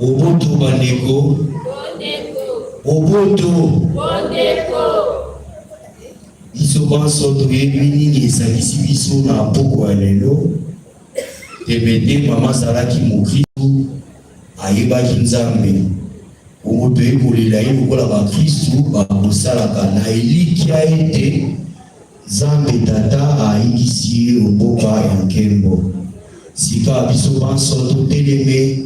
Oboto bandeko. Oboto. Biso banso toyebi nini esalisi biso na mpoko ya lelo. Tebende mama azalaki mokristu ayebaki nzambe. Omo toyekolela ye lokola bakristu bakosalaka na elikia ete Nzambe tata ayikisi ye mboka ya nkembo. Sika biso banso toteleme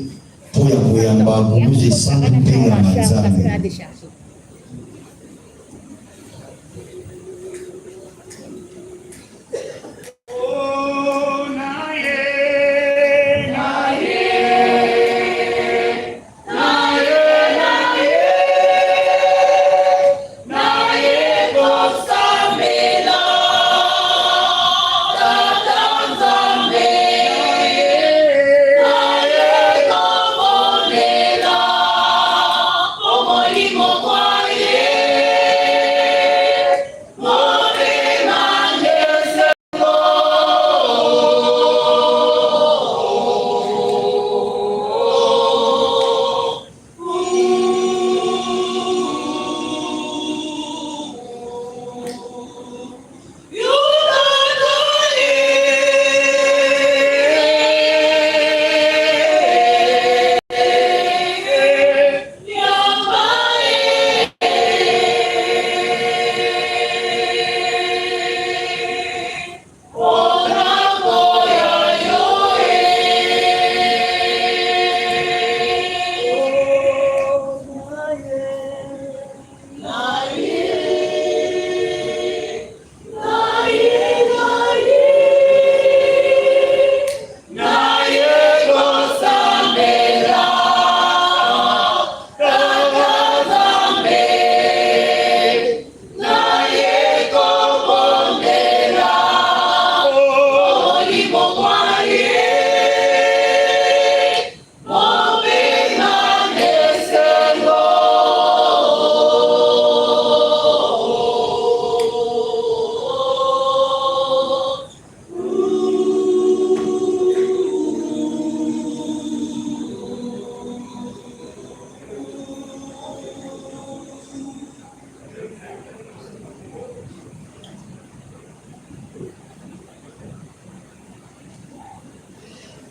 mpo ya koyamba buluze esantu mpe ya Nzambe.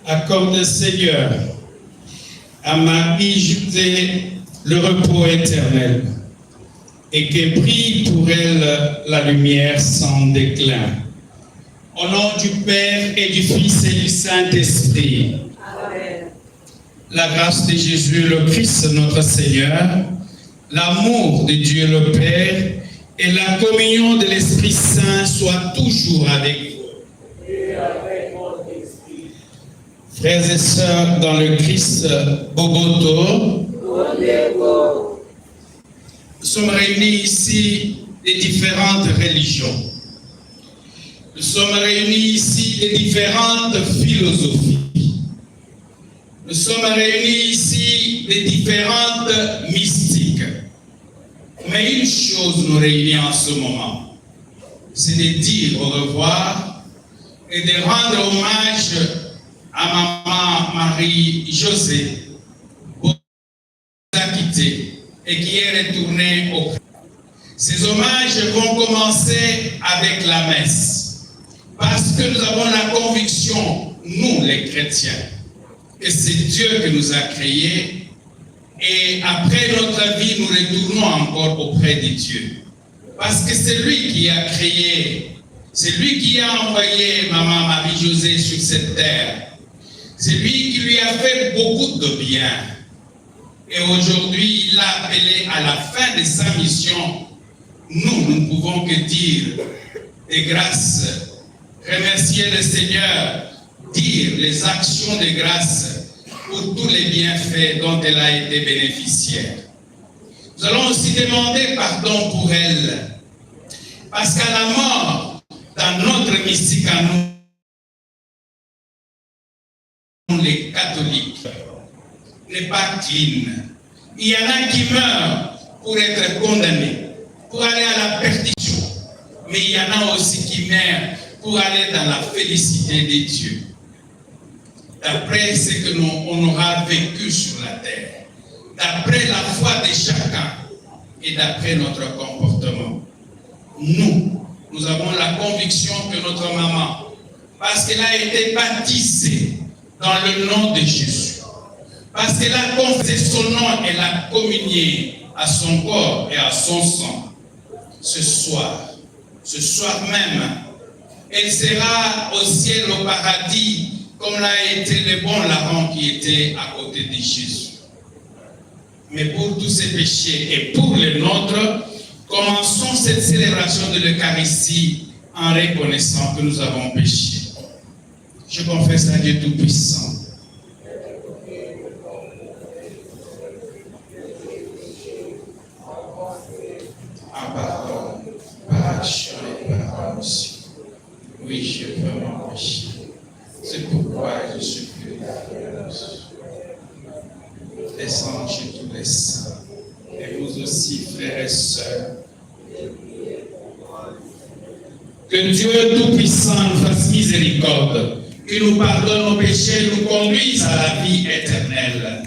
Accorde, Seigneur, à Marie-Josée le repos éternel et que brille pour elle la lumière sans déclin. Au nom du Père et du Fils et du Saint-Esprit. Amen. La grâce de Jésus le Christ notre Seigneur, l'amour de Dieu le Père et la communion de l'Esprit Saint soient toujours avec vous. Frères et sœurs dans le Christ, Boboto, nous sommes réunis ici des différentes religions. Nous sommes réunis ici des différentes philosophies. Nous sommes réunis ici des différentes mystiques. Mais une chose nous réunit en ce moment, c'est de dire au revoir et de rendre hommage à maman Marie-Josée, qui nous a quittés et qui est retournée au Christ. Ces hommages vont commencer avec la messe, parce que nous avons la conviction, nous les chrétiens, que c'est Dieu qui nous a créés et après notre vie, nous retournons encore auprès de Dieu. Parce que c'est lui qui a créé, c'est lui qui a envoyé maman Marie-Josée sur cette terre. C'est lui qui lui a fait beaucoup de bien. Et aujourd'hui, il l'a appelé à la fin de sa mission. Nous ne pouvons que dire des grâces, remercier le Seigneur, dire les actions de grâce pour tous les bienfaits dont elle a été bénéficiaire. Nous allons aussi demander pardon pour elle. Parce qu'à la mort, dans notre mystique à nous, les catholiques, n'est pas clean. Il y en a qui meurent pour être condamnés, pour aller à la perdition. Mais il y en a aussi qui meurent pour aller dans la félicité de Dieu. D'après ce que on aura vécu sur la terre. d'après la foi de chacun et d'après notre comportement. Nous avons la conviction que notre maman, parce qu'elle a été baptisée dans le nom de Jésus, parce qu'elle a confessé son nom et l'a communié à son corps et à son sang, ce soir même, elle sera au ciel, au paradis, comme l'a été le bon larron qui était à côté de Jésus. Mais pour tous ces péchés et pour les nôtres, commençons cette célébration de l'Eucharistie en reconnaissant que nous avons péché. Je confesse à Dieu Tout-Puissant. En pardon, par action et par omission. Oui, j'ai vraiment péché. C'est pourquoi je supplie la grâce. Les anges et tous les saints, et vous aussi, frères et sœurs. Que Dieu Tout-Puissant nous fasse miséricorde, qu'il nous pardonne nos péchés et nous conduise à la vie éternelle.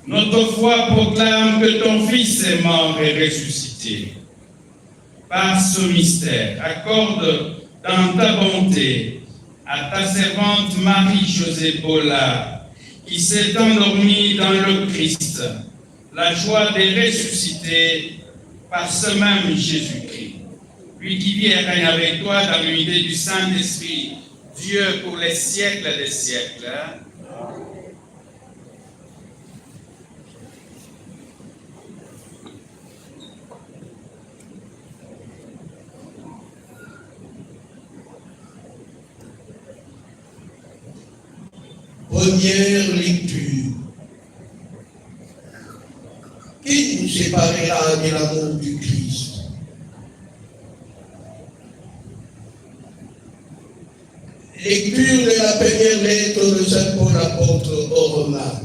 Notre foi proclame que ton Fils est mort et ressuscité. Par ce mystère, accorde dans ta bonté à ta servante Marie-Josée Paula, qui s'est endormie dans le Christ, la joie des ressuscités par ce même Jésus-Christ. Lui qui vit et règne avec toi dans l'unité du Saint-Esprit, Dieu pour les siècles des siècles. Première lecture. Qui nous séparera de l'amour du Christ? Lecture de la première lettre de Saint Paul apôtre aux Romains.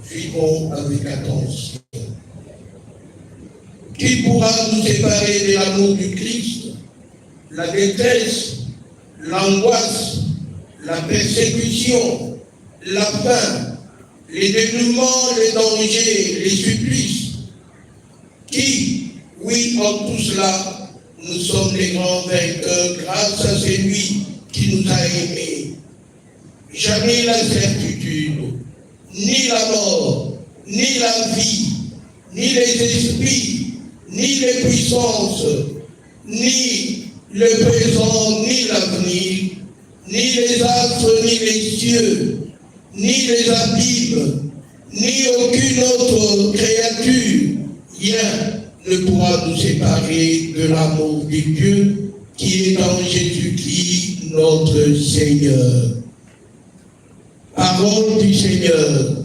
Suivons avec attention. Qui pourra nous séparer de l'amour du Christ? La détresse, l'angoisse, la persécution, la faim, les dénouements, les dangers, les supplices. Qui, oui, en tout cela, nous sommes les grands vainqueurs grâce à celui qui nous a aimés. Jamais la certitude, ni la mort, ni la vie, ni les esprits, ni les puissances, ni le présent, ni l'avenir, ni les astres, ni les cieux, ni les abîmes, ni aucune autre créature, rien ne pourra nous séparer de l'amour de Dieu qui est en Jésus-Christ notre Seigneur. Parole du Seigneur.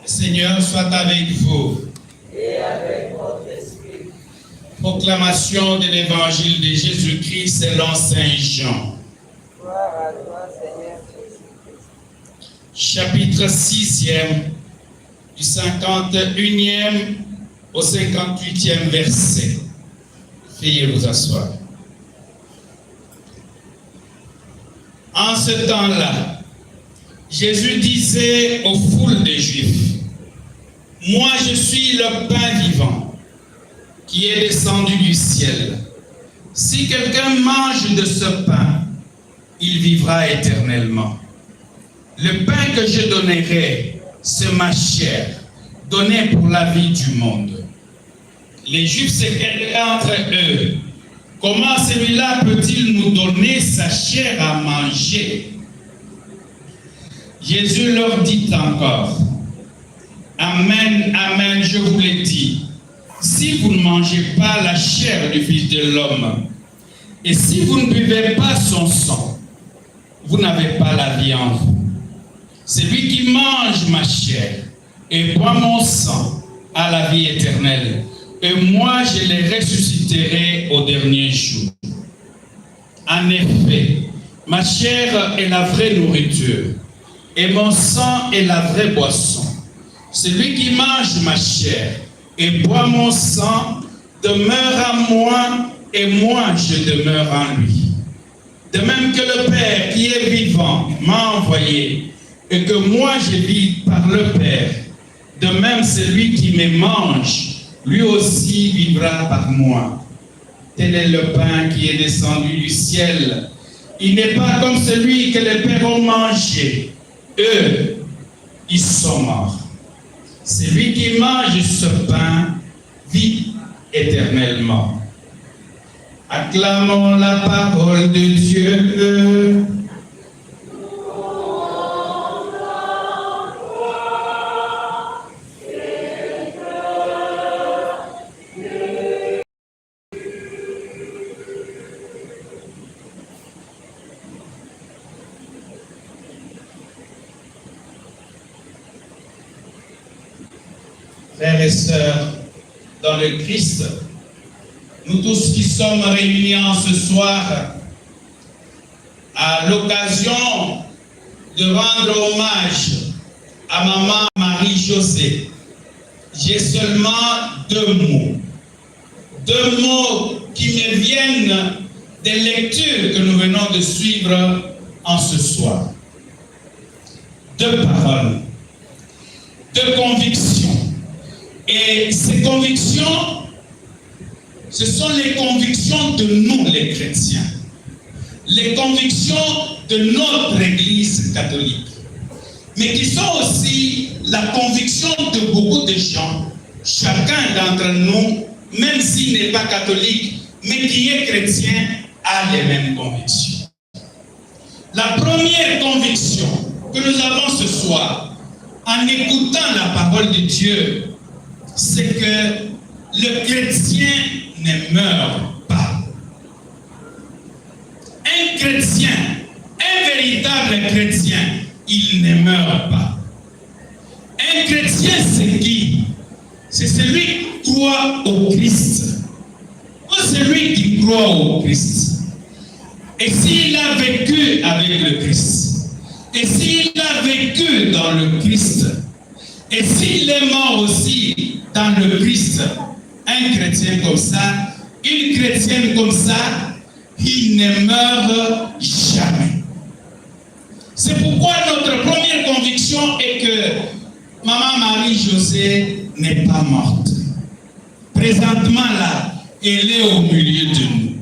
Seigneur soit avec vous. Et avec votre esprit. Proclamation de l'évangile de Jésus-Christ selon Saint Jean. Gloire à toi, Seigneur Jésus-Christ. Chapitre 6e, du 51e au 58e verset. Veuillez vous asseoir. En ce temps-là, Jésus disait aux foules des Juifs, « Moi je suis le pain vivant qui est descendu du ciel. Si quelqu'un mange de ce pain, il vivra éternellement. Le pain que je donnerai, c'est ma chair, donnée pour la vie du monde. » Les Juifs s'écriaient entre eux, « Comment celui-là peut-il nous donner sa chair à manger ?» Jésus leur dit encore, « Amen, amen, je vous le dis, si vous ne mangez pas la chair du Fils de l'homme, et si vous ne buvez pas son sang, vous n'avez pas la vie en vous. Celui qui mange ma chair et boit mon sang a la vie éternelle, et moi je les ressusciterai au dernier jour. En effet, ma chair est la vraie nourriture, et mon sang est la vraie boisson. Celui qui mange ma chair et boit mon sang demeure en moi, et moi je demeure en lui. De même que le Père qui est vivant m'a envoyé, et que moi je vis par le Père, de même celui qui me mange, lui aussi vivra par moi. Tel est le pain qui est descendu du ciel. Il n'est pas comme celui que les pères ont mangé. Eux, ils sont morts. Celui qui mange ce pain vit éternellement. Acclamons la parole de Dieu. Frères et sœurs, dans le Christ, nous tous qui sommes réunis en ce soir, à l'occasion de rendre hommage à maman Marie-Josée, j'ai seulement deux mots qui me viennent des lectures que nous venons de suivre en ce soir. Deux paroles, deux convictions. Et ces convictions, ce sont les convictions de nous les chrétiens, les convictions de notre Église catholique, mais qui sont aussi la conviction de beaucoup de gens, chacun d'entre nous, même s'il n'est pas catholique, mais qui est chrétien, a les mêmes convictions. La première conviction que nous avons ce soir, en écoutant la parole de Dieu, c'est que le chrétien ne meurt pas. Un chrétien, un véritable chrétien, il ne meurt pas. Un chrétien, c'est qui? C'est celui qui croit au Christ. Ou celui qui croit au Christ. Et s'il a vécu avec le Christ, et s'il a vécu dans le Christ, et s'il est mort aussi dans le Christ, un chrétien comme ça, une chrétienne comme ça, il ne meurt jamais. C'est pourquoi notre première conviction est que maman Marie-Josée n'est pas morte. Présentement là, elle est au milieu de nous.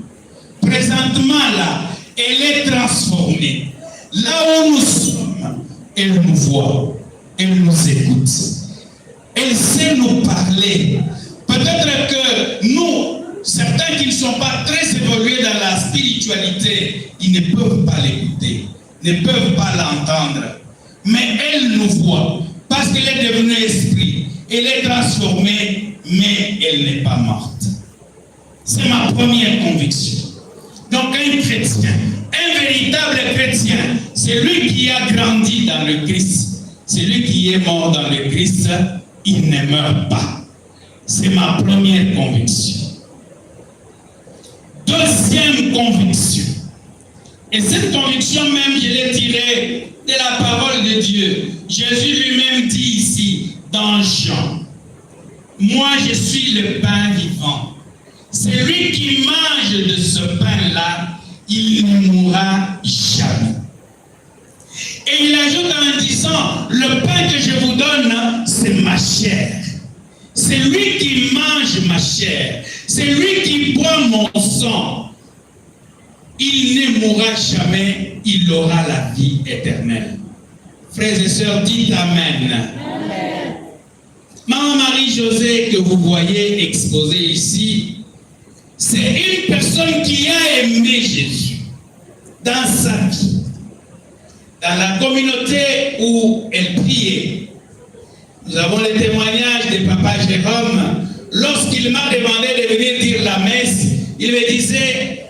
Présentement là, elle est transformée. Là où nous sommes, elle nous voit, elle nous écoute. Elle sait nous parler. Peut-être que nous, certains qui ne sont pas très évolués dans la spiritualité, ils ne peuvent pas l'écouter, ne peuvent pas l'entendre. Mais elle nous voit, parce qu'elle est devenue esprit. Elle est transformée, mais elle n'est pas morte. C'est ma première conviction. Donc un chrétien, un véritable chrétien, c'est lui qui a grandi dans le Christ, c'est lui qui est mort dans le Christ, il ne meurt pas. C'est ma première conviction. Deuxième conviction. Et cette conviction même, je l'ai tirée de la parole de Dieu. Jésus lui-même dit ici, dans Jean, « Moi, je suis le pain vivant. Celui qui mange de ce pain-là, il ne mourra jamais. » Et il ajoute en c'est lui qui mange ma chair, c'est lui qui boit mon sang. Il ne mourra jamais, il aura la vie éternelle. Frères et sœurs, dites Amen. Amen. Maman Marie-Josée que vous voyez exposée ici, c'est une personne qui a aimé Jésus dans sa vie. Dans la communauté où elle priait, nous avons le témoignage de Papa Jérôme. Lorsqu'il m'a demandé de venir dire la messe, il me disait,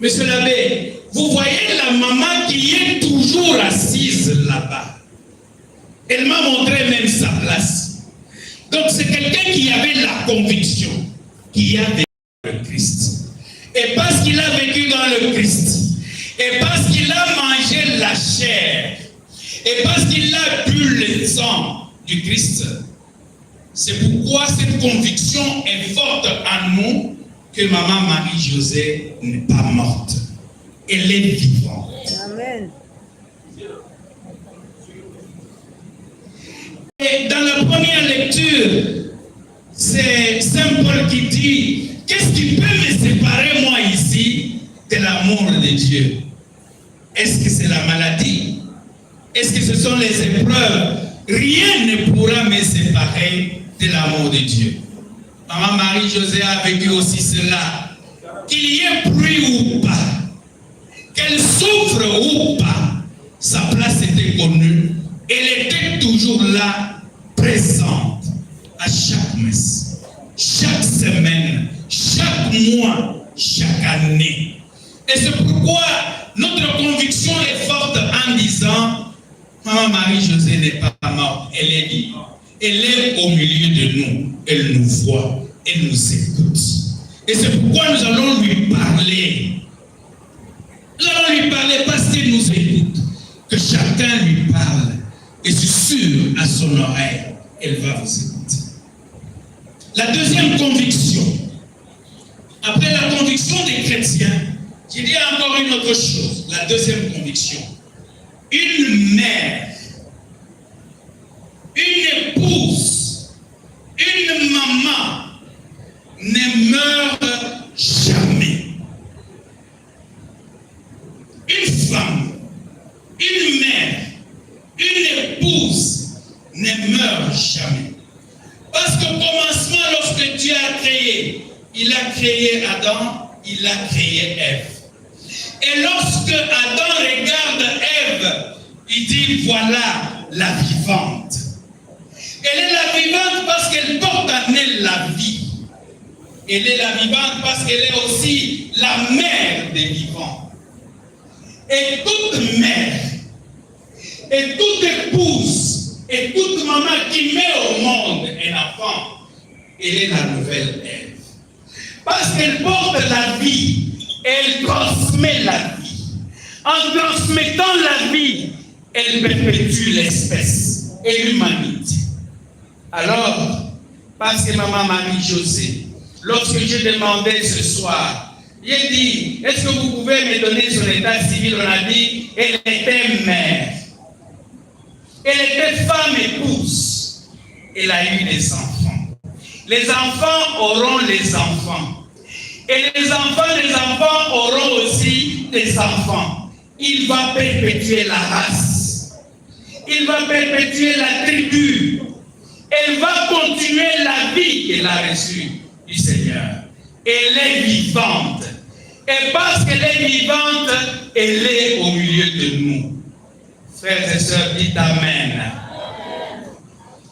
Monsieur l'abbé, vous voyez la maman qui est toujours assise là-bas. Elle m'a montré même sa place. Donc c'est quelqu'un qui avait la conviction, qui a vécu le Christ. Et parce qu'il a vécu dans le Christ, et parce qu'il a mangé la chair, et parce qu'il a bu le sang du Christ, c'est pourquoi cette conviction est forte en nous que Maman Marie-Josée n'est pas morte. Elle est vivante. Amen. Et dans la première lecture, c'est Saint Paul qui dit, qu'est-ce qui peut me séparer moi ici de l'amour de Dieu? Est-ce que c'est la maladie? Est-ce que ce sont les épreuves? Rien ne pourra me séparer de l'amour de Dieu. Maman Marie-Josée a vécu aussi cela. Qu'il y ait pluie ou pas, qu'elle souffre ou pas, sa place était connue. Elle était toujours là, présente, à chaque messe, chaque semaine, chaque mois, chaque année. Et c'est pourquoi notre conviction est forte en disant, Maman Marie-Josée n'est pas morte, elle est vivante. Elle est au milieu de nous, elle nous voit, elle nous écoute. Et c'est pourquoi nous allons lui parler. Nous allons lui parler parce qu'il nous écoute. Que chacun lui parle. Et je suis sûr, à son oreille, elle va vous écouter. La deuxième conviction, après la conviction des chrétiens, j'ai dit encore une autre chose. La deuxième conviction. Une mère, une épouse, une maman ne meurt jamais. Une femme, une mère, une épouse ne meurt jamais. Parce qu'au commencement, lorsque Dieu a créé, il a créé Adam, il a créé Ève. Et lorsque Adam regarde Ève, il dit, voilà la vivante. Elle est la vivante parce qu'elle porte en elle la vie. Elle est la vivante parce qu'elle est aussi la mère des vivants. Et toute mère, et toute épouse, et toute maman qui met au monde un enfant, elle est la nouvelle Ève. Parce qu'elle porte la vie, elle transmet la vie. En transmettant la vie, elle perpétue l'espèce et l'humanité. Alors, parce que Maman Marie-Josée, lorsque j'ai demandé ce soir, j'ai dit, est-ce que vous pouvez me donner son état civil? On a dit, elle était mère. Elle était femme épouse. Elle a eu des enfants. Les enfants auront les enfants. Et les enfants auront aussi des enfants. Il va perpétuer la race. Il va perpétuer la tribu. Elle va continuer la vie qu'elle a reçue du Seigneur. Elle est vivante. Et parce qu'elle est vivante, elle est au milieu de nous. Frères et sœurs, dites Amen.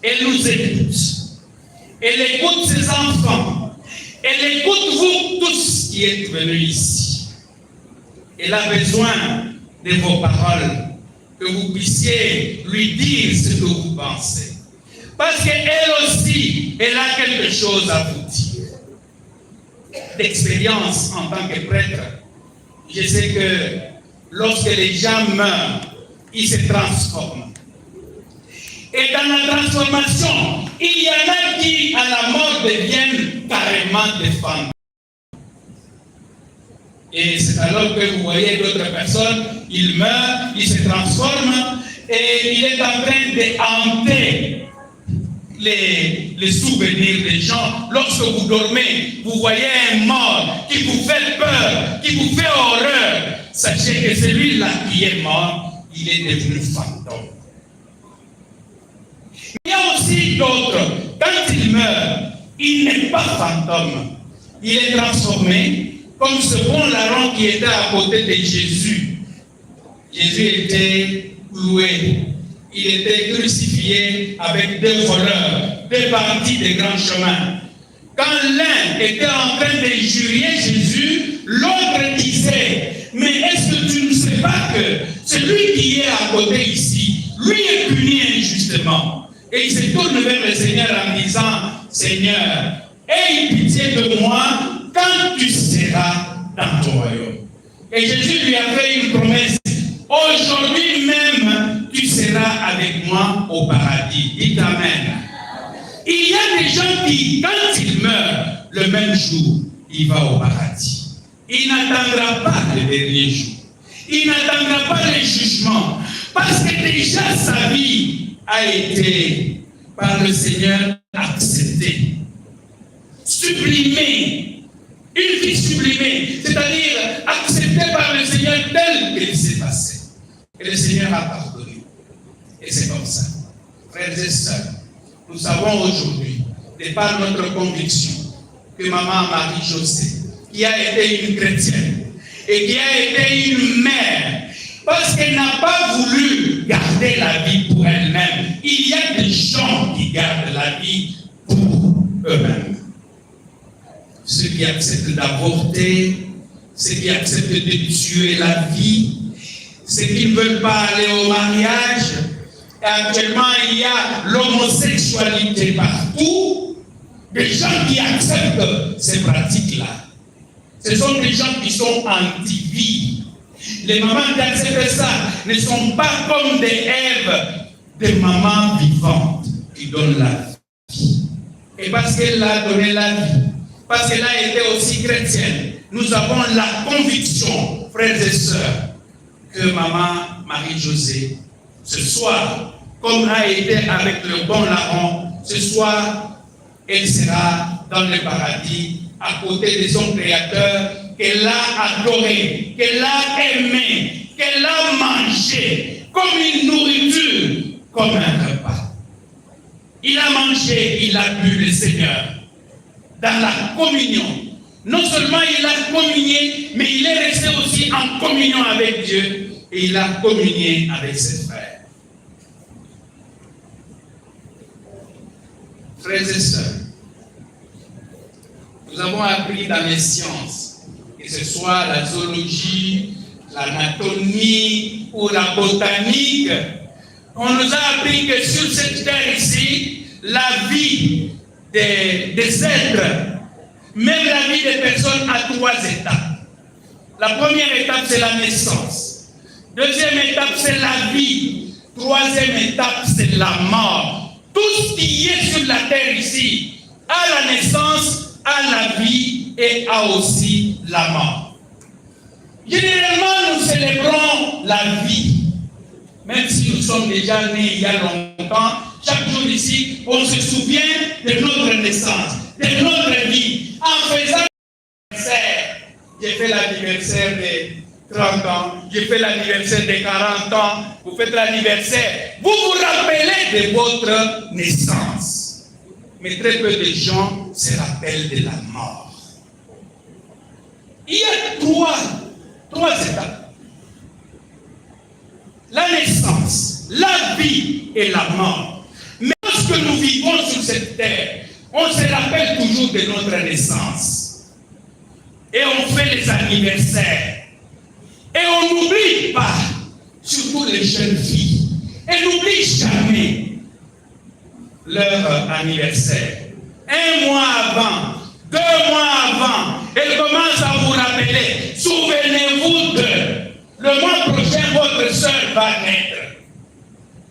Elle nous écoute. Elle écoute ses enfants. Elle écoute vous tous qui êtes venus ici. Elle a besoin de vos paroles, que vous puissiez lui dire ce que vous pensez. Parce qu'elle aussi, elle a quelque chose à vous dire. D'expérience en tant que prêtre, je sais que lorsque les gens meurent, ils se transforment. Et dans la transformation, il y en a qui, à la mort, deviennent carrément des femmes. Et c'est alors que vous voyez d'autres personnes, ils meurent, ils se transforment, et il est en train de hanter les souvenirs des gens. Lorsque vous dormez, vous voyez un mort qui vous fait peur, qui vous fait horreur. Sachez que celui-là qui est mort, il est devenu fantôme. Il y a aussi d'autres. Quand il meurt, il n'est pas fantôme. Il est transformé comme ce bon larron qui était à côté de Jésus. Jésus était cloué. Il était crucifié avec 2 voleurs, 2 bandits des grands chemins. Quand l'un était en train d'injurier Jésus, l'autre disait, mais est-ce que tu ne sais pas que celui qui est à côté ici, lui est puni injustement? Et il se tourne vers le Seigneur en disant, Seigneur, aie pitié de moi quand tu seras dans ton royaume. Et Jésus lui a fait une promesse. Aujourd'hui même, tu seras avec moi au paradis. Dites Amen. Il y a des gens qui, quand ils meurent, le même jour, il va au paradis. Il n'attendra pas le dernier jour. Il n'attendra pas le jugement. Parce que déjà sa vie a été, par le Seigneur, acceptée. Sublimée. Une vie sublimée. C'est-à-dire acceptée par le Seigneur tel qu'il s'est passé. Et le Seigneur a pardonné. Et c'est comme ça. Frères et sœurs, nous savons aujourd'hui, de par notre conviction, que maman Marie-Josée, qui a été une chrétienne et qui a été une mère, parce qu'elle n'a pas voulu garder la vie pour elle-même. Il y a des gens qui gardent la vie pour eux-mêmes. Ceux qui acceptent d'avorter, ceux qui acceptent de tuer la vie, ceux qui ne veulent pas aller au mariage. Et actuellement, il y a l'homosexualité partout. Des gens qui acceptent ces pratiques-là. Ce sont des gens qui sont anti-vie. Les mamans qui acceptent ça ne sont pas comme des Èves, des mamans vivantes qui donnent la vie. Et parce qu'elle a donné la vie, parce qu'elle a été aussi chrétienne, nous avons la conviction, frères et sœurs, que maman Marie-Josée, ce soir, comme a été avec le bon larron, ce soir, elle sera dans le paradis, à côté de son Créateur, qu'elle a adoré, qu'elle a aimé, qu'elle a mangé, comme une nourriture, comme un repas. Il a mangé, il a bu le Seigneur, dans la communion. Non seulement il a communié, mais il est resté aussi en communion avec Dieu et il a communié avec ses frères. Frères et sœurs, nous avons appris dans les sciences, que ce soit la zoologie, l'anatomie ou la botanique, on nous a appris que sur cette terre ici, la vie des êtres, même la vie des personnes a 3 étapes. La première étape, c'est la naissance. Deuxième étape, c'est la vie. Troisième étape, c'est la mort. Tout ce qui est sur la terre ici, a la naissance, a la vie et a aussi la mort. Généralement, nous célébrons la vie. Même si nous sommes déjà nés il y a longtemps, chaque jour ici, on se souvient de notre naissance, de notre vie. En faisant l'anniversaire, j'ai fait l'anniversaire de 30 ans, j'ai fait l'anniversaire de 40 ans, vous faites l'anniversaire, vous vous rappelez de votre naissance. Mais très peu de gens se rappellent de la mort. Il y a trois étapes. La naissance, la vie et la mort. Mais lorsque nous vivons sur cette terre, on se rappelle toujours de notre naissance. Et on fait les anniversaires. Et on n'oublie pas, surtout les jeunes filles, elles n'oublient jamais leur anniversaire. 1 mois avant, 2 mois avant, elles commencent à vous rappeler. Souvenez-vous de le mois prochain, votre soeur va naître.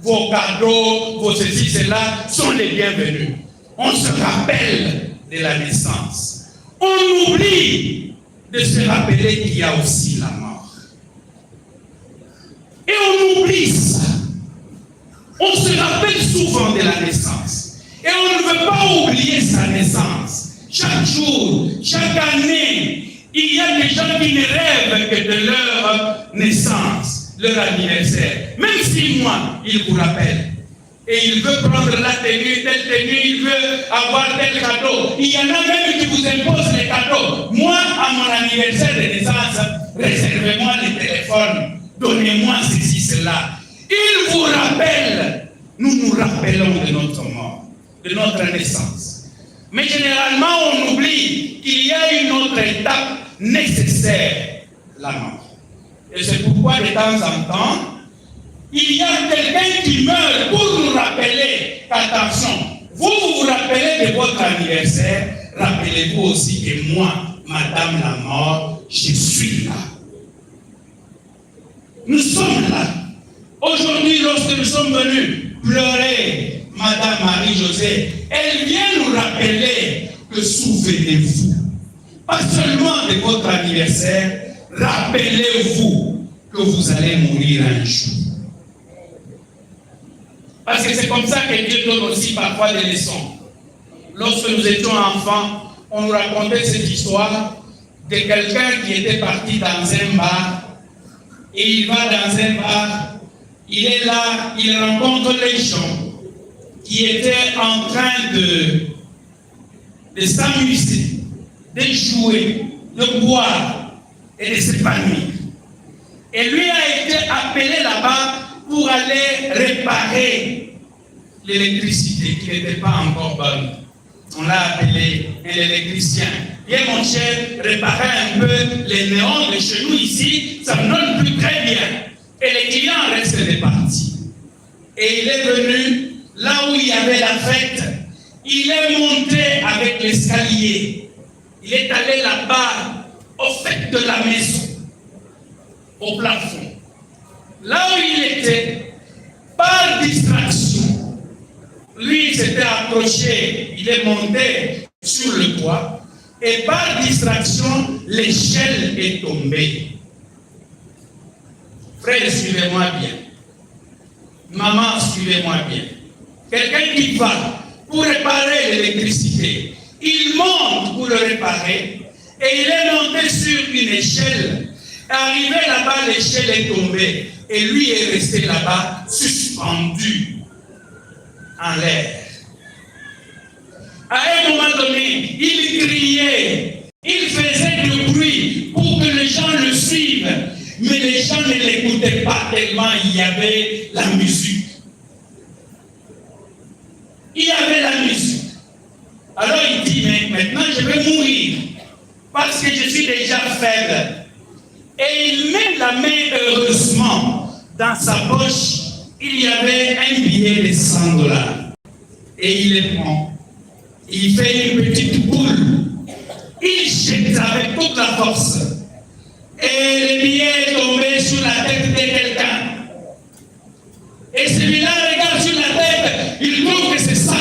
Vos cadeaux, vos ceci, cela sont les bienvenus. On se rappelle de la naissance. On oublie de se rappeler qu'il y a aussi la mort. Et on oublie ça. On se rappelle souvent de la naissance. Et on veut pas oublier sa naissance. Chaque jour, chaque année, il y a des gens qui ne rêvent que de leur naissance, leur anniversaire. Même 6 mois, il vous rappelle. Et il veut prendre la tenue, telle tenue, il veut avoir tel cadeau. Il y en a même qui vous imposent les cadeaux. Moi, à mon anniversaire de naissance, réservez-moi le téléphone, donnez-moi ceci, cela. Il vous rappelle, nous nous rappelons de notre mort, de notre naissance. Mais généralement, on oublie qu'il y a une autre étape nécessaire, la mort. Et c'est pourquoi de temps en temps, il y a quelqu'un qui meurt pour nous rappeler qu'attention, vous vous rappelez de votre anniversaire, rappelez-vous aussi que moi, Madame la mort, je suis là. Nous sommes là. Aujourd'hui, lorsque nous sommes venus pleurer Madame Marie-Josée, elle vient nous rappeler que souvenez-vous, pas seulement de votre anniversaire, rappelez-vous que vous allez mourir un jour. Parce que c'est comme ça que Dieu donne aussi parfois des leçons. Lorsque nous étions enfants, on nous racontait cette histoire de quelqu'un qui était parti dans un bar, et il va dans un bar, il est là, il rencontre les gens qui étaient en train de s'amuser, de jouer, de boire et de s'épanouir. Et lui a été appelé là-bas pour aller réparer l'électricité qui n'était pas encore bonne. On l'a appelé un électricien. Viens mon cher, réparer un peu les néons de chez nous ici, ça ne donne plus très bien. Et les clients restent répartis. Et il est venu là où il y avait la fête. Il est monté avec l'escalier. Il est allé là-bas, au fait de la maison, au plafond. Là où il était, par distraction, lui il s'était approché, il est monté sur le toit, et par distraction, l'échelle est tombée. Frère, suivez-moi bien. Maman, suivez-moi bien. Quelqu'un qui va pour réparer l'électricité, il monte pour le réparer, et il est monté sur une échelle. Arrivé là-bas, l'échelle est tombée. Et lui est resté là-bas, suspendu en l'air. À un moment donné, il criait, il faisait du bruit pour que les gens le suivent. Mais les gens ne l'écoutaient pas tellement il y avait la musique. Il y avait la musique. Alors il dit, mais maintenant je vais mourir parce que je suis déjà faible. Et il met la main heureusement dans sa poche. Il y avait un billet de 100 $. Et il le prend. Il fait une petite boule. Il jette avec toute la force. Et le billet est tombé sur la tête de quelqu'un. Et celui-là regarde sur la tête. Il trouve que c'est 100 $.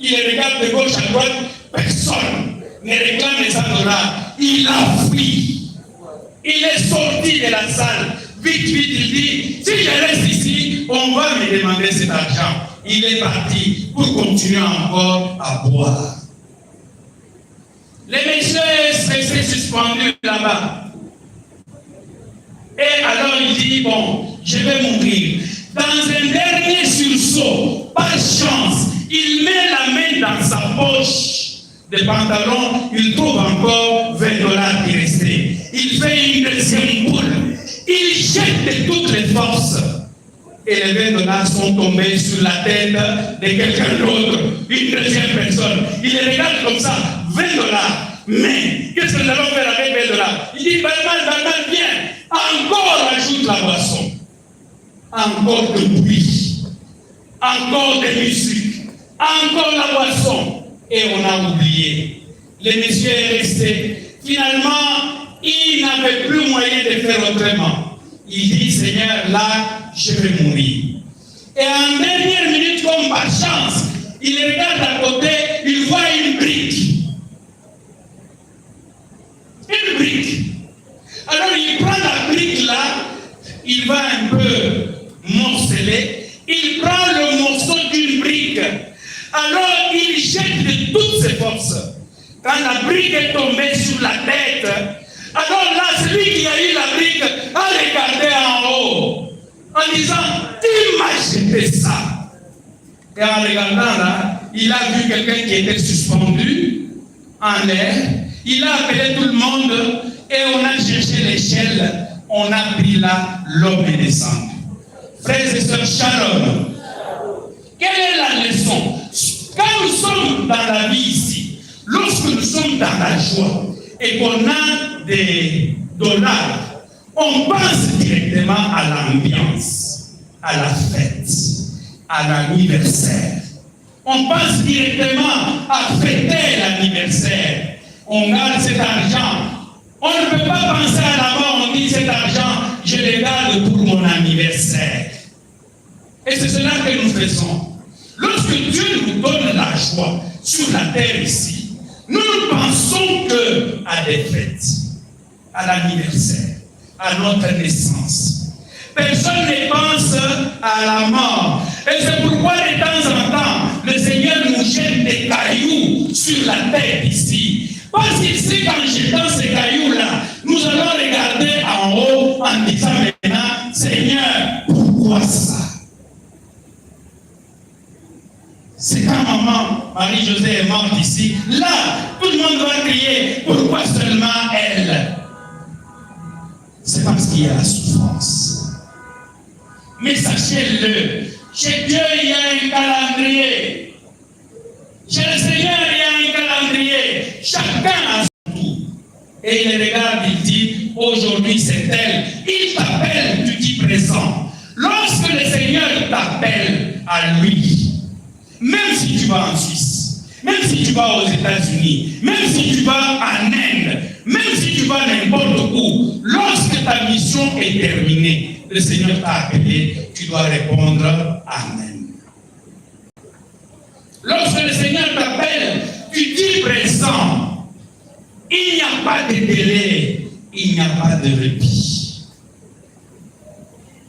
Il regarde de gauche à droite. Personne ne réclame les 100 $. Il a fui. Il est sorti de la salle. Vite, il dit, si je reste ici, on va me demander cet argent. Il est parti pour continuer encore à boire. Les messieurs restaient suspendus là-bas. Et alors il dit, bon, je vais mourir. Dans un dernier sursaut, par chance, il met la main dans sa poche de pantalon, il trouve encore 20 $ qui restaient. Il fait une deuxième boule. Il jette de toutes les forces. Et les 20 $ sont tombés sur la tête de quelqu'un d'autre, une deuxième personne. Il les regarde comme ça, 20 $. Mais qu'est-ce que nous allons faire avec 20 $? Il dit, Balmal, viens. Encore ajoute la boisson. Encore de bruit. Encore de musique. Encore la boisson. Et on a oublié. Le monsieur est resté. Finalement, il n'avait plus moyen de faire autrement. Il dit, Seigneur, là, je vais mourir. Et en dernière minute, comme par chance, il regarde à côté, il voit une brique. Une brique. Alors il prend la brique là, il va un peu morceler, il prend le morceau d'une brique. Alors il jette de toutes ses forces. Quand la brique est tombée sur la tête, alors là, celui qui a eu la brique a regardé en haut en disant, tu m'as jeté ça. Et en regardant là, il a vu quelqu'un qui était suspendu en l'air. Il a appelé tout le monde et on a cherché l'échelle. On a pris là, l'homme est descendu. Frères et sœurs, shalom. Quelle est la leçon? Quand nous sommes dans la vie ici, lorsque nous sommes dans la joie et qu'on a des dollars, on pense directement à l'ambiance, à la fête, à l'anniversaire. On pense directement à fêter l'anniversaire. On garde cet argent. On ne peut pas penser à la mort, on dit cet argent, je le garde pour mon anniversaire. Et c'est cela que nous faisons. Lorsque Dieu nous donne la joie sur la terre ici, nous ne pensons que à des fêtes, à l'anniversaire, à notre naissance. Personne ne pense à la mort. Et c'est pourquoi de temps en temps, le Seigneur nous jette des cailloux sur la tête ici. Parce qu'il sait qu'en jetant ces cailloux-là, nous allons regarder en haut en disant maintenant, Seigneur, pourquoi ça? C'est quand maman, Marie-Josée est morte ici. Là, tout le monde va crier, pourquoi seulement elle? C'est parce qu'il y a la souffrance. Mais sachez-le, chez Dieu, il y a un calendrier. Chez le Seigneur, il y a un calendrier. Chacun a son tour. Et il regarde, il dit, aujourd'hui c'est elle. Il t'appelle, tu dis présent. Lorsque le Seigneur t'appelle à lui, même si tu vas en Suisse, même si tu vas aux États-Unis, même si tu vas en Inde, même si tu vas n'importe où, lorsque ta mission est terminée, le Seigneur t'a appelé, tu dois répondre Amen. Lorsque le Seigneur t'appelle, tu dis présent. Il n'y a pas de délai, il n'y a pas de répit.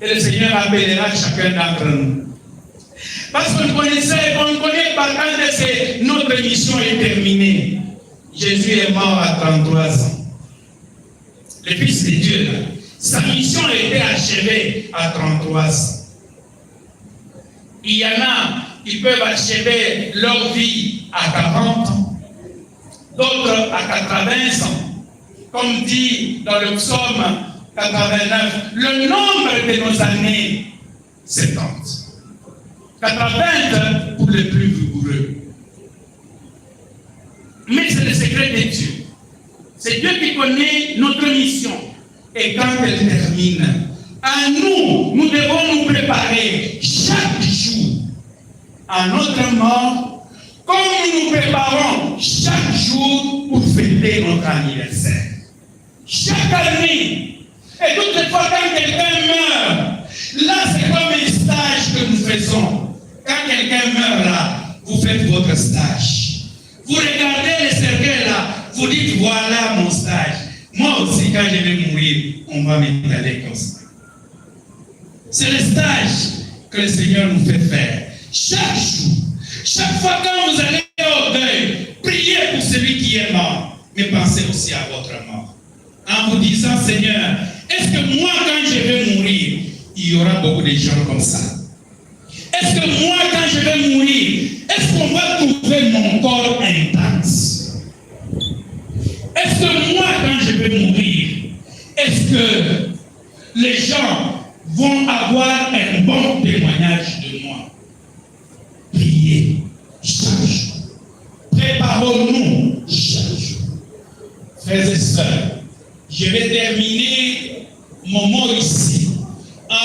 Et le Seigneur appellera chacun d'entre nous. Parce qu'on connaît par quand notre mission est terminée. Jésus est mort à 33 ans. Le Fils de Dieu, là, sa mission a été achevée à 33 ans. Il y en a qui peuvent achever leur vie à 40 ans, d'autres à 80 ans. Comme dit dans le psaume 89, le nombre de nos années, 70. 80 pour les plus vigoureux. Mais c'est le secret de Dieu. C'est Dieu qui connaît notre mission. Et quand elle termine, à nous, nous devons nous préparer chaque jour à notre mort, comme nous nous préparons chaque jour pour fêter notre anniversaire. Chaque année. Et toutes les fois quand quelqu'un meurt, là c'est comme un stage que nous faisons. Quand quelqu'un meurt là, vous faites votre stage. Vous regardez les cercueils là, vous dites voilà mon stage. Moi aussi quand je vais mourir, on va m'étaler comme ça. C'est le stage que le Seigneur nous fait faire. Chaque jour, chaque fois quand vous allez au deuil, priez pour celui qui est mort, mais pensez aussi à votre mort. En vous disant Seigneur, est-ce que moi quand je vais mourir, il y aura beaucoup de gens comme ça? Est-ce que moi, quand je vais mourir, est-ce qu'on va trouver mon corps intact? Est-ce que moi, quand je vais mourir, est-ce que les gens vont avoir un bon témoignage de moi? Priez chaque jour. Préparons-nous chaque jour. Frères et sœurs, je vais terminer mon mot ici en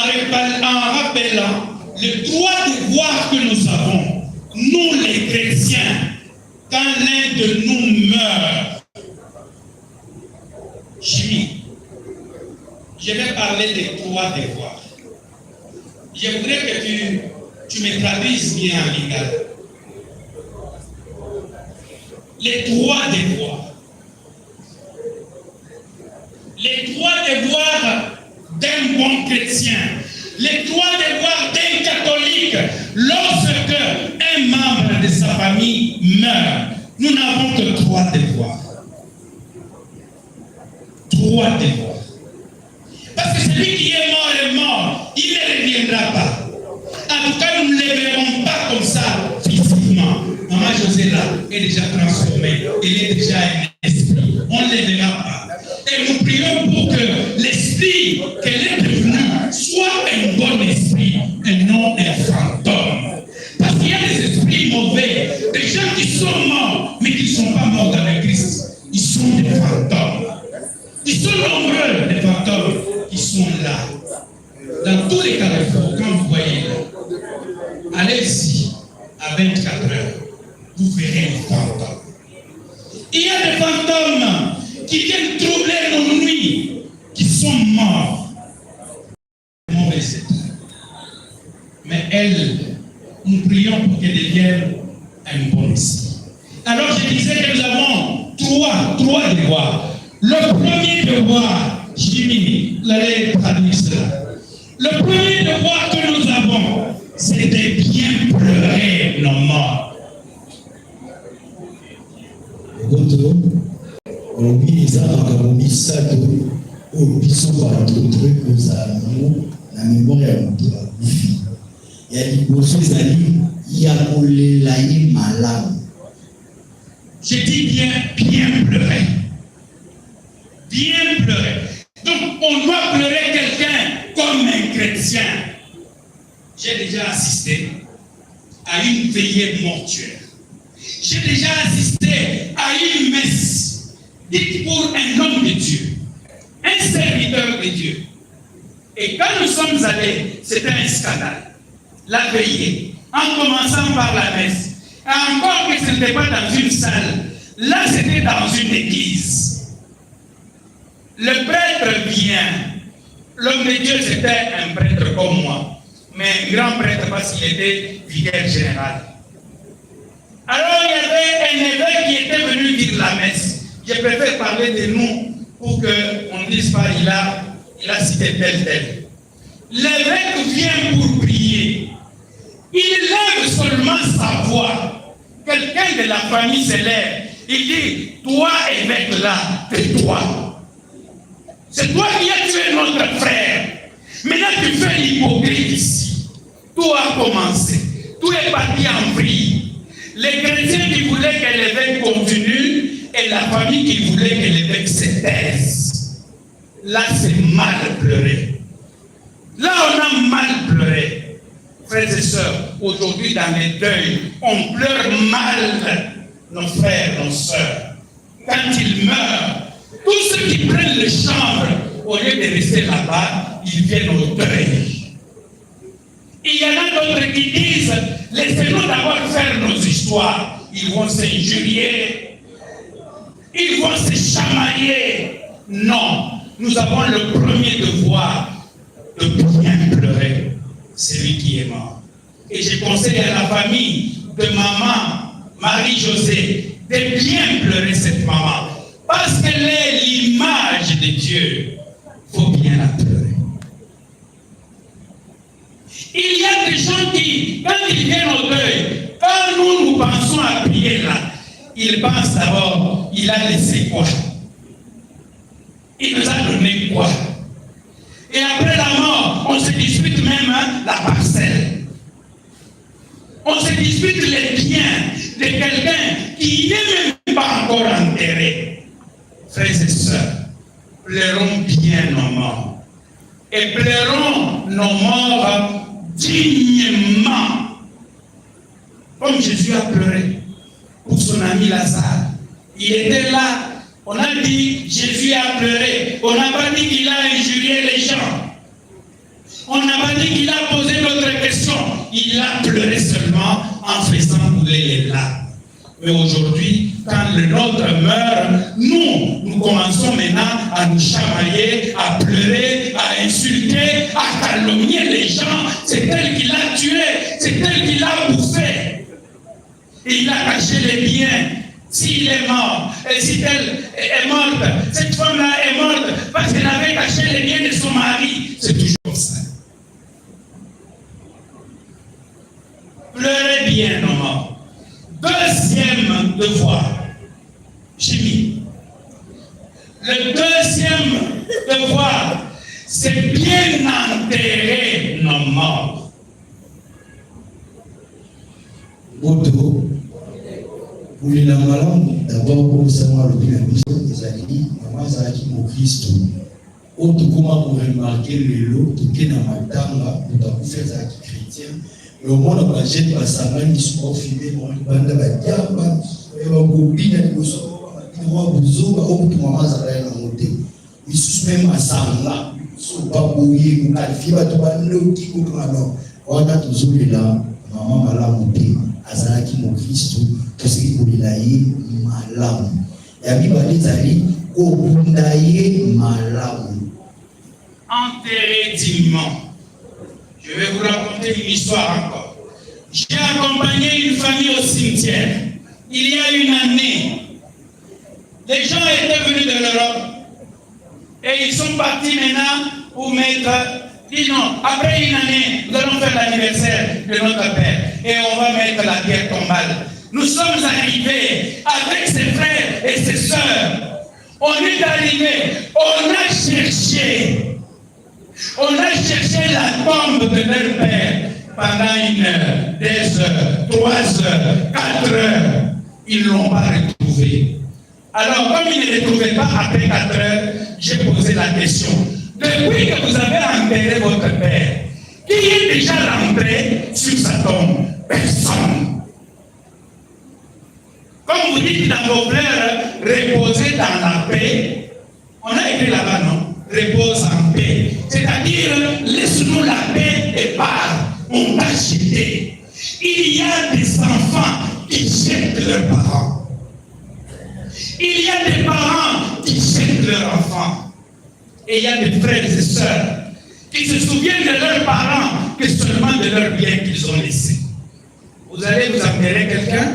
rappelant les trois devoirs que nous avons, nous les chrétiens, quand l'un de nous meurt. Je vais parler des trois devoirs. Je voudrais que tu me traduises bien en lingala. Les trois devoirs. Les trois devoirs d'un bon chrétien. Les trois devoirs d'un catholique lorsque un membre de sa sa famille meurt, nous n'avons que 3 devoirs. 3 devoirs. Parce que celui qui est mort, il ne reviendra pas. En tout cas, nous ne les verrons pas comme ça physiquement. Maman José là est déjà transformée, elle est déjà un esprit. On ne les verra pas. Et nous prions pour que l'esprit qu'elle est devenue soit un bon esprit et non un fantôme. Parce qu'il y a des esprits mauvais, des gens qui sont morts, mais qui ne sont pas morts dans le Christ. Ils sont des fantômes. Ils sont nombreux, les fantômes, qui sont là. Dans tous les carrefours, quand vous voyez là, allez-y à 24 heures, vous verrez les fantômes. Il y a des fantômes qui viennent troubler nos nuits, qui sont morts. Mauvais état. Mais elle, nous prions pour qu'elle devienne un bon esprit. Alors je disais que nous avons trois devoirs. Le premier devoir, Jimmy, l'allez traduire cela. Le premier devoir que nous avons, c'est de bien pleurer nos morts. Aujourd'hui, ils ont mis ça au biso par d'autres trucs aux amours, la mémoire est un peu à bouffer. Il y a des choses à dire, il y a pour les laïcs malades. Je dis bien pleurer. Bien pleurer. Donc, on doit pleurer quelqu'un comme un chrétien. J'ai déjà assisté à une veillée mortuaire. J'ai déjà assisté à une messe dite pour un homme de Dieu, un serviteur de Dieu. Et quand nous sommes allés, c'était un scandale. La veillée, en commençant par la messe, et encore que ce n'était pas dans une salle, là c'était dans une église. Le prêtre vient. L'homme de Dieu c'était un prêtre comme moi, mais un grand prêtre parce qu'il était vicaire général. Alors il y avait un évêque qui était venu dire la messe. Je préfère parler de nous pour qu'on ne dise pas il a cité tel. L'évêque vient pour prier. Il lève seulement sa voix. Quelqu'un de la famille se lève. Il dit, toi évêque là, tais-toi. C'est toi qui as tué notre frère. Maintenant tu fais l'hypocrite ici. Tout a commencé. Tout est parti en vrille. Les chrétiens qui voulaient que l'évêque continue et la famille qui voulait que l'évêque se taise. Là, c'est mal pleuré. Là, on a mal pleuré. Frères et sœurs, aujourd'hui dans les deuils, on pleure mal nos frères, nos sœurs. Quand ils meurent, tous ceux qui prennent les chambres, au lieu de rester là-bas, ils viennent au deuil. Il y en a d'autres qui disent, laissez-nous d'abord faire nos histoires. Ils vont s'injurier, ils vont se chamailler. Non, nous avons le premier devoir de bien pleurer celui qui est mort. Et je conseille à la famille de maman Marie-Josée de bien pleurer cette maman. Parce qu'elle est l'image de Dieu. Il faut bien la pleurer. Il y a des gens qui, quand ils viennent au deuil, quand nous pensons à prier là, ils pensent d'abord, il a laissé quoi? Il nous a donné quoi? Et après la mort, on se dispute même la parcelle. On se dispute les biens de quelqu'un qui n'est même pas encore enterré. Frères et sœurs, pleurons bien nos morts. Et pleurons nos morts dignement. Comme Jésus a pleuré pour son ami Lazare. Il était là. On a dit Jésus a pleuré. On n'a pas dit qu'il a injurié les gens. On n'a pas dit qu'il a posé d'autres questions. Il a pleuré seulement en faisant couler les larmes. Mais aujourd'hui, quand le nôtre meurt, nous commençons maintenant à nous chamailler, à pleurer, à insulter, à calomnier les gens. C'est elle qui l'a tué, c'est elle qui l'a bouffé. Et il a caché les biens. S'il est mort, et si elle est morte, cette femme-là est morte parce qu'elle avait caché les biens de son mari. C'est toujours ça. Pleurez bien nos morts. deuxième devoir, Jimmy. Le deuxième devoir, c'est bien enterrer nos morts. Boto, pour les malamu, d'abord pour savoir le bien des alliés, maman Zaki mon Christ. Autre comment pour remarquer le lot, tout est dans ma tanga, pour faire Zaki chrétien. Mais au moins, on va jeter la samane, ils sont filmés, on va bande la diamba, et on va bobiner les bossos, on va bouzo, on va maman Zaki dans monter. Ils sont même à Sanga, ils sont pas bouillés, on qualifie, on va tout qui coupe alors. On a toujours là, maman m'a la montée. Azalaki mon Christ, tout ce qui est malam. La Bible dit malam. Enterré dignement. Je vais vous raconter une histoire encore. J'ai accompagné une famille au cimetière. Il y a une année, les gens étaient venus de l'Europe et ils sont partis maintenant pour mettre. Dis non, après une année, nous allons faire l'anniversaire de notre père et on va mettre la pierre tombale. Nous sommes arrivés avec ses frères et ses sœurs. On est arrivés, on a cherché la tombe de leur père pendant 1 heure, 2 heures, 3 heures, 4 heures. Ils ne l'ont pas retrouvé. Alors, comme ils ne le trouvaient pas après 4 heures, j'ai posé la question. Depuis que vous avez enterré votre père, qui est déjà rentré sur sa tombe? Personne. Comme vous dites dans vos fleurs, reposez dans la paix. On a écrit là-bas, non? Repose en paix. C'est-à-dire, laisse-nous la paix et pars. On t'a jeté. Il y a des enfants qui jettent leurs parents. Il y a des parents qui jettent leurs enfants. Et il y a des frères et sœurs qui se souviennent de leurs parents que seulement de leurs biens qu'ils ont laissés. Vous allez vous enterrer quelqu'un,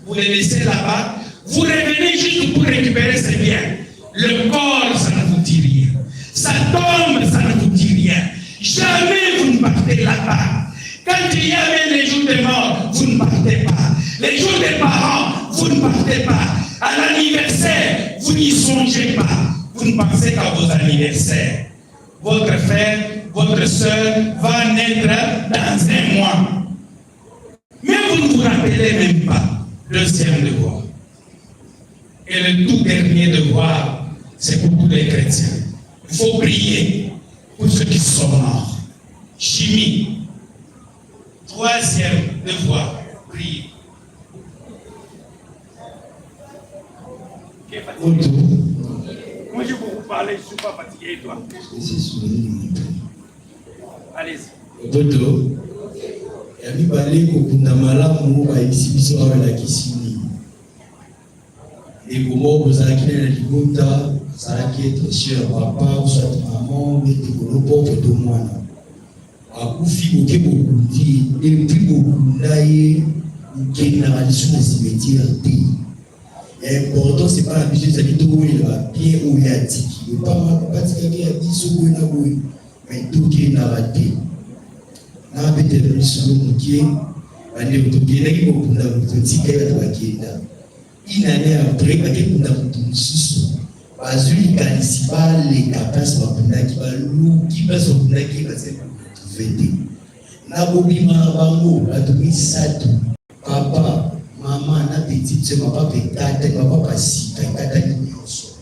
vous les laissez là-bas, vous revenez juste pour récupérer ses biens. Le corps, ça ne vous dit rien. Sa tombe, ça ne vous dit rien. Jamais vous ne partez là-bas. Quand il y avait les jours des morts, vous ne partez pas. Les jours des parents, vous ne partez pas. À l'anniversaire, vous n'y songez pas. Vous ne pensez qu'à vos anniversaires. Votre frère, votre soeur va naître dans 1 mois. Mais vous ne vous rappelez même pas. Deuxième devoir. Et le tout dernier devoir, c'est pour tous les chrétiens. Il faut prier pour ceux qui sont morts. Chimie. Troisième devoir, prier. Moi, je vais vous parler, je ne suis pas fatigué, toi. Allez-y. Boto, yami balé kokunda malamu ba exhibition avec la kisini. Et comment vous allez la libota, ça va être sur papa ou soit maman, mais de pauvre de moi. Akufi oke bokundi et puis bokundaye qui na tradition de cimetière. L'important, ce n'est pas la vision, c'est que tout le monde bien ou il y a dit. Il ne pas dire qu'il y a 10 ou il y a 10, mais tout qui est raté. Là, peut-être que sur le qui est, on est au tout bien, il faut que nous dire qu'il y a qui est là. Une année après, il y a qui est là pour tout sous. Parce que les canicipales, les capaces, qui va loup, qui va se faire, qui va se faire. Là, au bima, bango, à tout satou, papa. Maman na petite sœur, papa peut-être, papa si peut-être nyonso.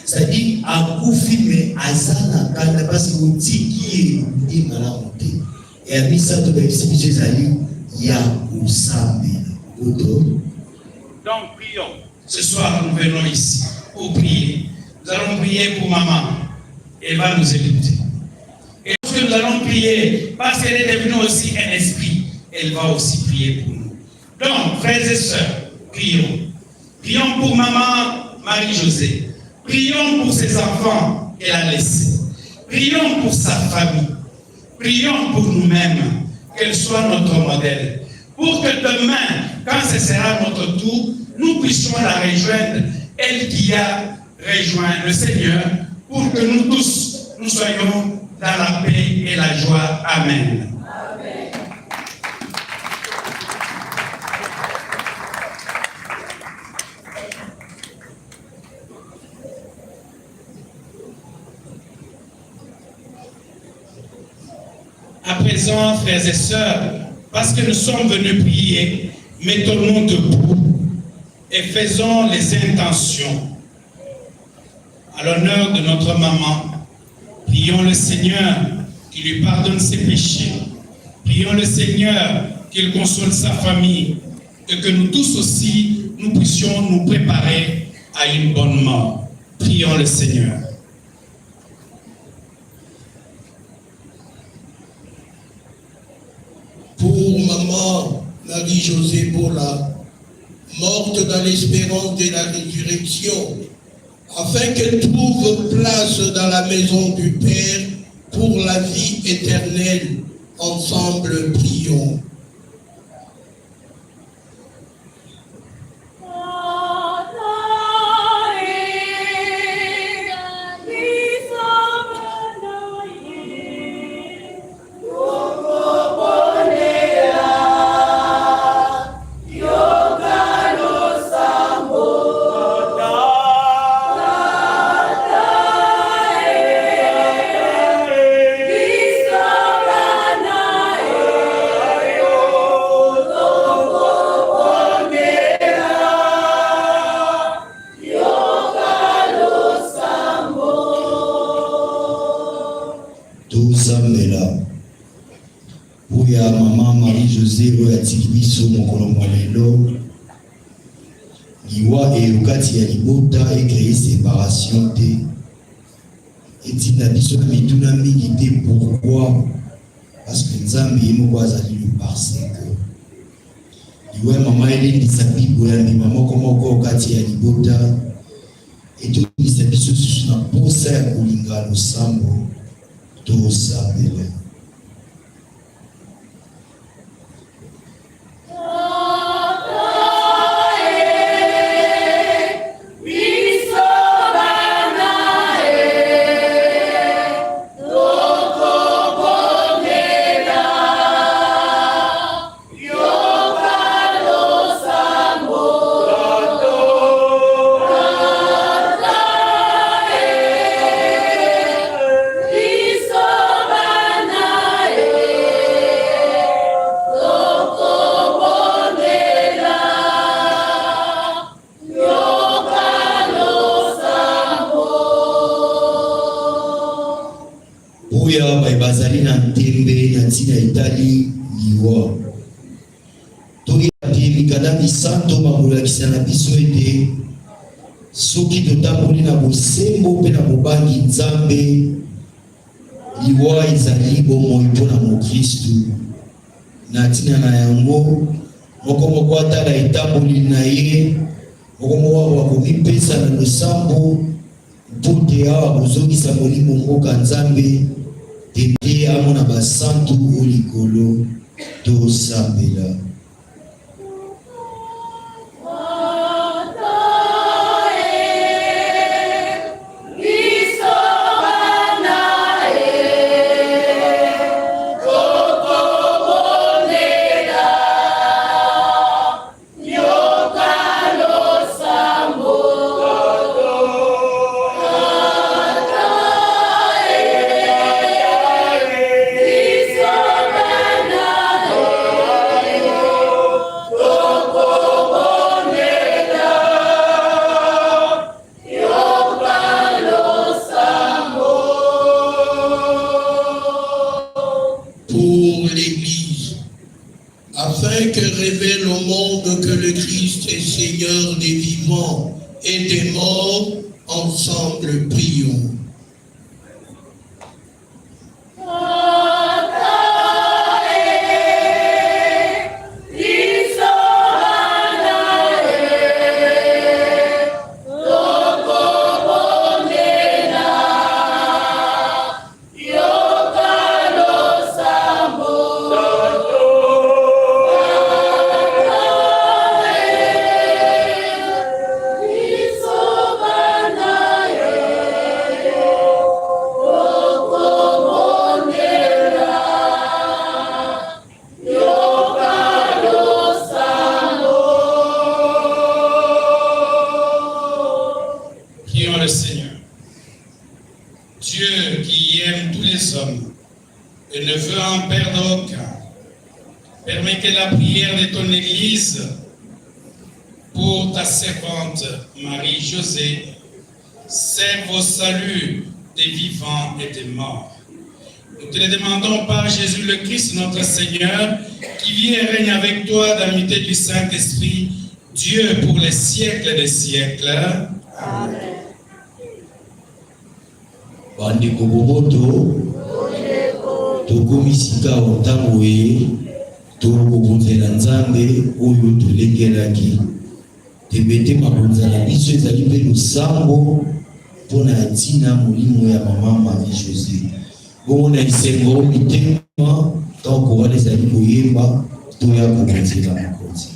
C'est-à-dire à koufi mais azana kana parce que on dit qui est malamu. Et à ça to be exhibition ali ya usambe. Donc prions. Ce soir nous venons ici pour prier. Nous allons prier pour maman. Elle va nous écouter. Et lorsque nous allons prier, parce qu'elle est devenue aussi un esprit, elle va aussi prier pour nous. Donc, frères et sœurs, prions. Prions pour maman Marie-Josée. Prions pour ses enfants qu'elle a laissés. Prions pour sa famille. Prions pour nous-mêmes, qu'elle soit notre modèle. Pour que demain, quand ce sera notre tour, nous puissions la rejoindre, elle qui a rejoint le Seigneur, pour que nous tous, nous soyons dans la paix et la joie. Amen. À présent, frères et sœurs, parce que nous sommes venus prier, mettons-nous debout et faisons les intentions. À l'honneur de notre maman, prions le Seigneur qui lui pardonne ses péchés. Prions le Seigneur qu'il console sa famille et que nous tous aussi, nous puissions nous préparer à une bonne mort. Prions le Seigneur. Pour maman Marie-Josée Bola, morte dans l'espérance de la résurrection, afin qu'elle trouve place dans la maison du Père pour la vie éternelle. Ensemble, prions. Maman Marie-Josée Boyatilibiso Mokolombo lelo liwa et ukati ya libota et créer séparation te et tina biso mituna mingi te. Pourquoi? Parce que Nzambe yemo azali le parce que liwa maman ele ndisabi boyambi maman komoko ukati ya libota et tout biso na posa ya kulinga losambo to sabela. Bazali na tembe na tina Itali liwa toki ati mikada misanto mabola kisana biso ete soki totamboli na bosembo pe na bobangi Nzambe liwa ezali bomoi mpona Mokristu na tina na yango moko atala etamboli na ye moko wakomipesa na losambo mpote awa kozongisa molimo mboka Nzambe tete amona basantu olikolo to sambela. Afin que révèle au monde que le Christ est Seigneur des vivants et des morts, ensemble prions. et ne veux en perdre aucun. Permets que la prière de ton Église pour ta servante Marie-Josée serve au salut des vivants et des morts. Nous te le demandons par Jésus le Christ, notre Seigneur, qui vit et règne avec toi dans l'unité du Saint-Esprit, Dieu pour les siècles des siècles. Amen. Bandeko boboto, tokomisika otango ye, tokobonzela Nzambe oyo tolengelaki. Tebete mabonzala biso ezali mpe losambo mpona ntina molimo ya mama Marie-Josée. Bongo na isengo mitema tango wana ezali koyemba toya kobonzela mokonzi.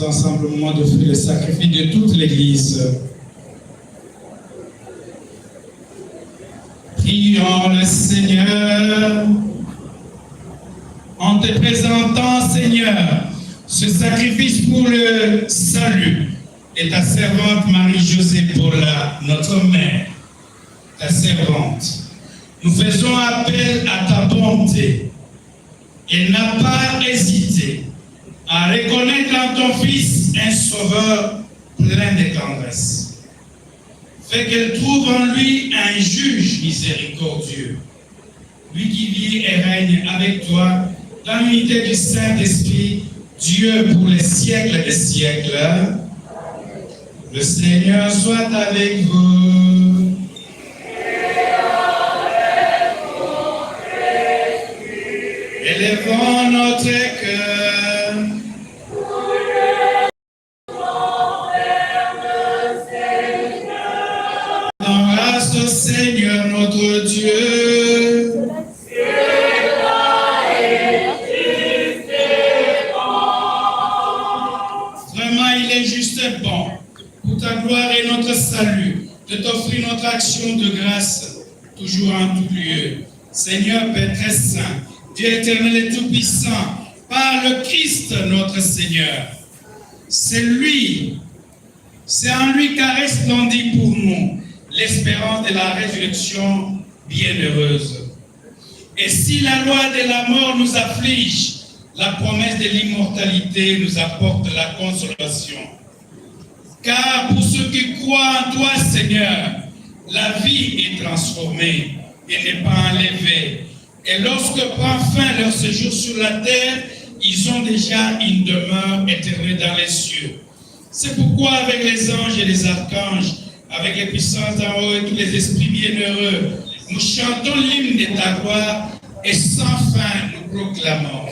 Ensemble au moment de faire le sacrifice de toute l'Église. Prions le Seigneur. en te présentant, Seigneur, ce sacrifice pour le salut et ta servante Marie-Josée Paula, notre mère, ta servante. Nous faisons appel à ta bonté. Elle n'a pas hésité à reconnaître en ton Fils un sauveur plein de tendresse. Fais qu'elle trouve en lui un juge miséricordieux, lui qui vit et règne avec toi dans l'unité du Saint-Esprit, Dieu pour les siècles des siècles. Le Seigneur soit avec vous. Élevons notre cœur. En grâce au Seigneur notre Dieu. Vraiment, il est juste et bon, pour ta gloire et notre salut, de t'offrir notre action de grâce, toujours en tout lieu. Seigneur Père très saint, Dieu éternel et tout-puissant, par le Christ notre Seigneur. C'est en lui qu'a resplendi pour nous l'espérance de la résurrection bienheureuse. Et si la loi de la mort nous afflige, la promesse de l'immortalité nous apporte la consolation. Car pour ceux qui croient en toi, Seigneur, la vie est transformée et n'est pas enlevée. Et lorsque prend fin leur séjour sur la terre, ils ont déjà une demeure éternelle dans les cieux. C'est pourquoi avec les anges et les archanges, avec les puissances d'en haut et tous les esprits bienheureux, nous chantons l'hymne de ta gloire et sans fin nous proclamons.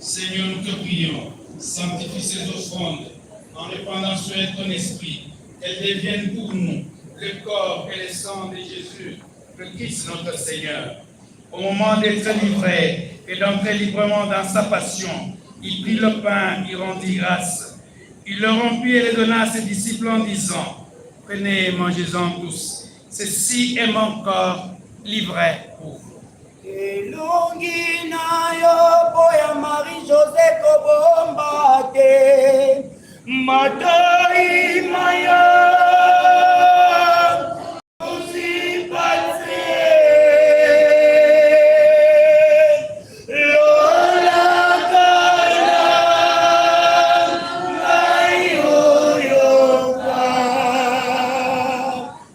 Seigneur, nous te prions, sanctifie ces offrandes en répandant sur elles ton esprit, qu'elles deviennent pour nous le corps et le sang de Jésus, le Christ notre Seigneur. Au moment d'être livré et d'entrer librement dans sa passion, il prit le pain, il rendit grâce. Il le rompit et le donna à ses disciples en disant, prenez et mangez-en tous. Ceci est mon corps livré pour vous. Elongi na yo boya Marie-Josée kobomba te matoi maya usipate lola kala mayo yoka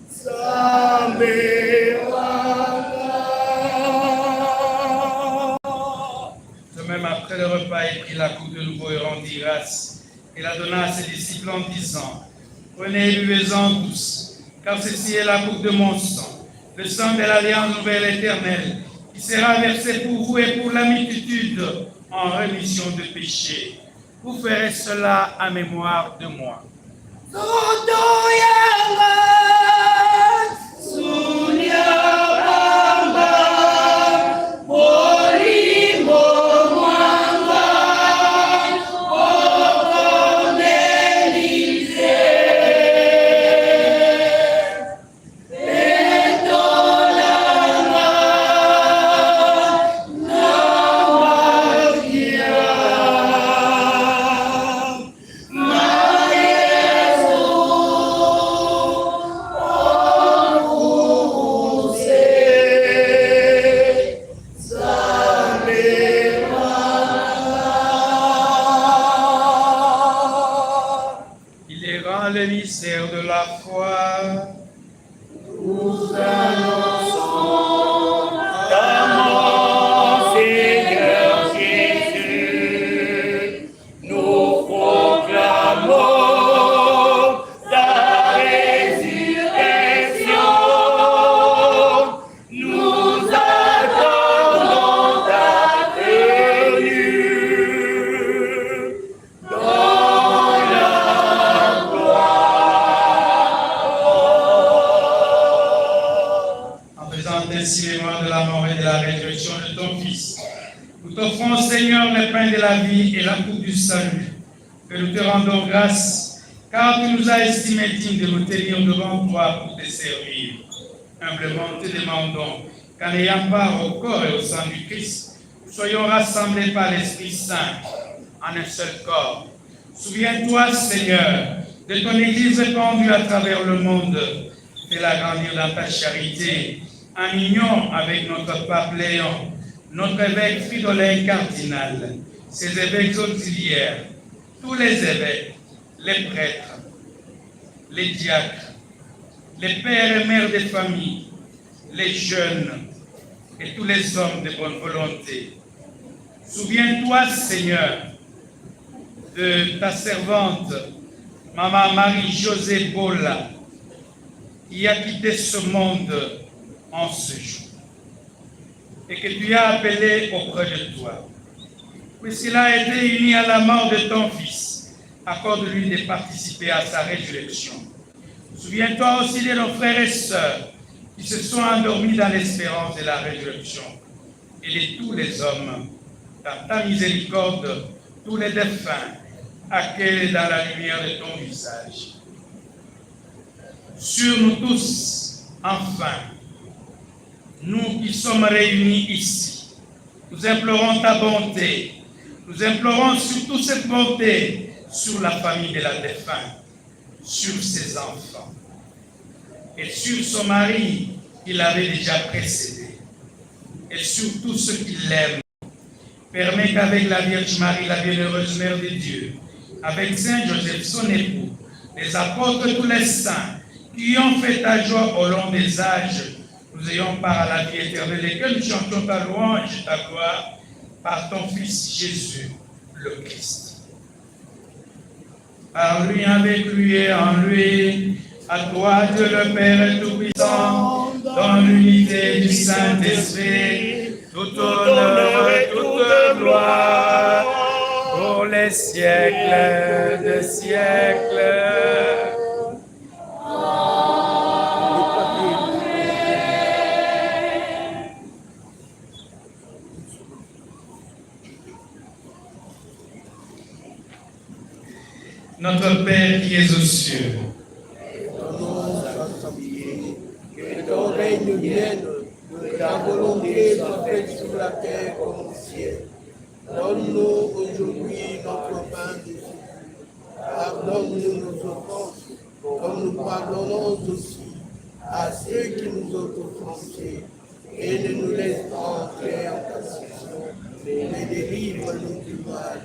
sambe. Après le repas, il prit la coupe de nouveau et rendit grâce, et la donna à ses disciples en disant, prenez et buvez-en tous, car ceci est la coupe de mon sang, le sang de l'alliance nouvelle éternelle, qui sera versé pour vous et pour la multitude en rémission de péchés. Vous ferez cela en mémoire de moi. dans le mystère de la foi. Nous annonçons ta mort, Seigneur Jésus. Nous proclamons ta résurrection. Nous attendons ta venue dans la En faisant ainsi mémoire de la mort et de la résurrection de ton Fils, nous t'offrons, Seigneur, le pain de la vie et la coupe du salut, que nous te rendons grâce, car tu nous as estimés dignes de nous tenir devant toi pour te servir. Humblement te demandons qu'en ayant part au corps et au sang du Christ, nous soyons rassemblés par l'Esprit Saint en un seul corps. Souviens-toi, Seigneur, de ton Église répandue à travers le monde. Fais-la grandir dans ta charité, en union avec notre pape Léon, notre évêque Fridolin cardinal, ses évêques auxiliaires, tous les évêques, les prêtres, les diacres, les pères et mères des familles, les jeunes et tous les hommes de bonne volonté. Souviens-toi, Seigneur, de ta servante, Maman Marie-Josée Bolla, qui a quitté ce monde en ce jour et que tu as appelé auprès de toi. Puisqu'il a été uni à la mort de ton Fils, accorde-lui de participer à sa résurrection. Souviens-toi aussi de nos frères et sœurs qui se sont endormis dans l'espérance de la résurrection et de tous les hommes. Dans ta miséricorde, tous les défunts accueillent dans la lumière de ton visage. Sur nous tous, enfin, nous qui sommes réunis ici, nous implorons ta bonté. Nous implorons surtout cette bonté sur la famille de la défunte, sur ses enfants et sur son mari qui l'avait déjà précédé et sur tous ceux qui l'aiment. Permets qu'avec la Vierge Marie, la bienheureuse Mère de Dieu, avec Saint Joseph, son époux, les apôtres, tous les saints, qui ont fait ta joie au long des âges, nous ayons part à la vie éternelle et que nous chantions ta louange et ta gloire par ton Fils Jésus, le Christ. Par lui, avec lui et en lui, à toi, Dieu le Père Tout-Puissant, dans l'unité du Saint-Esprit, tout honneur et toute gloire, pour les siècles de siècles. Notre Père qui es aux cieux, que ton règne vienne, que ta volonté soit faite sur la terre comme au ciel. Donne-nous aujourd'hui notre pain de jour. Pardonne-nous nos offenses, comme nous pardonnons aussi à ceux qui nous ont offensés. Et ne nous laisse pas entrer en tentation, mais délivre-nous du mal.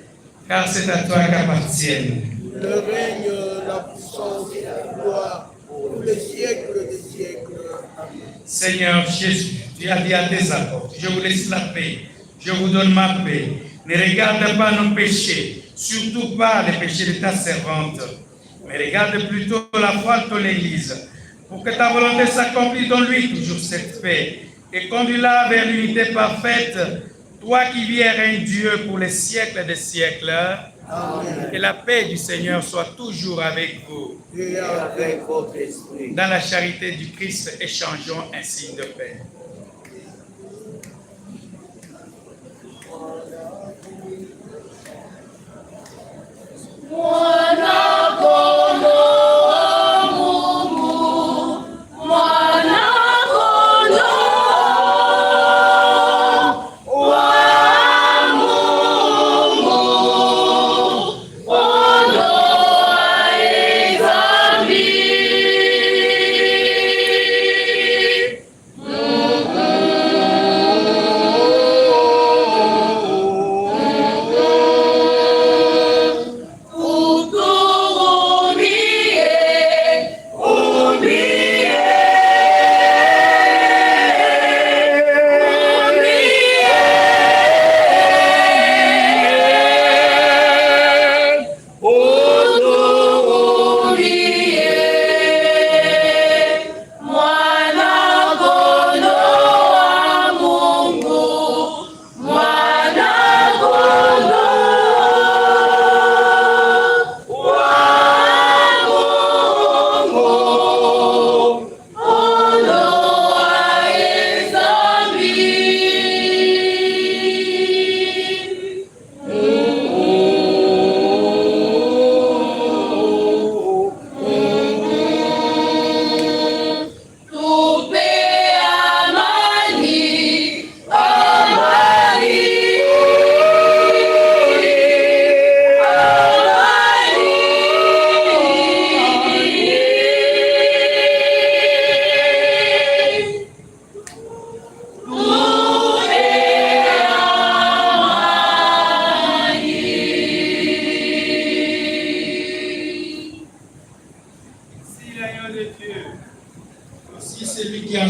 car c'est à toi qu'appartiennent Le règne, la puissance et la gloire pour les siècles des siècles. Amen. Seigneur Jésus, tu as dit à tes apôtres, je vous laisse la paix, je vous donne ma paix. Ne regarde pas nos péchés, surtout pas les péchés de ta servante, mais regarde plutôt la foi de ton Église, pour que ta volonté s'accomplisse dans lui toujours cette paix, et conduis-la vers l'unité parfaite, toi qui vis et règnes Dieu pour les siècles des siècles. Amen. Que la paix du Seigneur soit toujours avec vous. Et avec votre esprit. Dans la charité du Christ, échangeons un signe de paix. Nous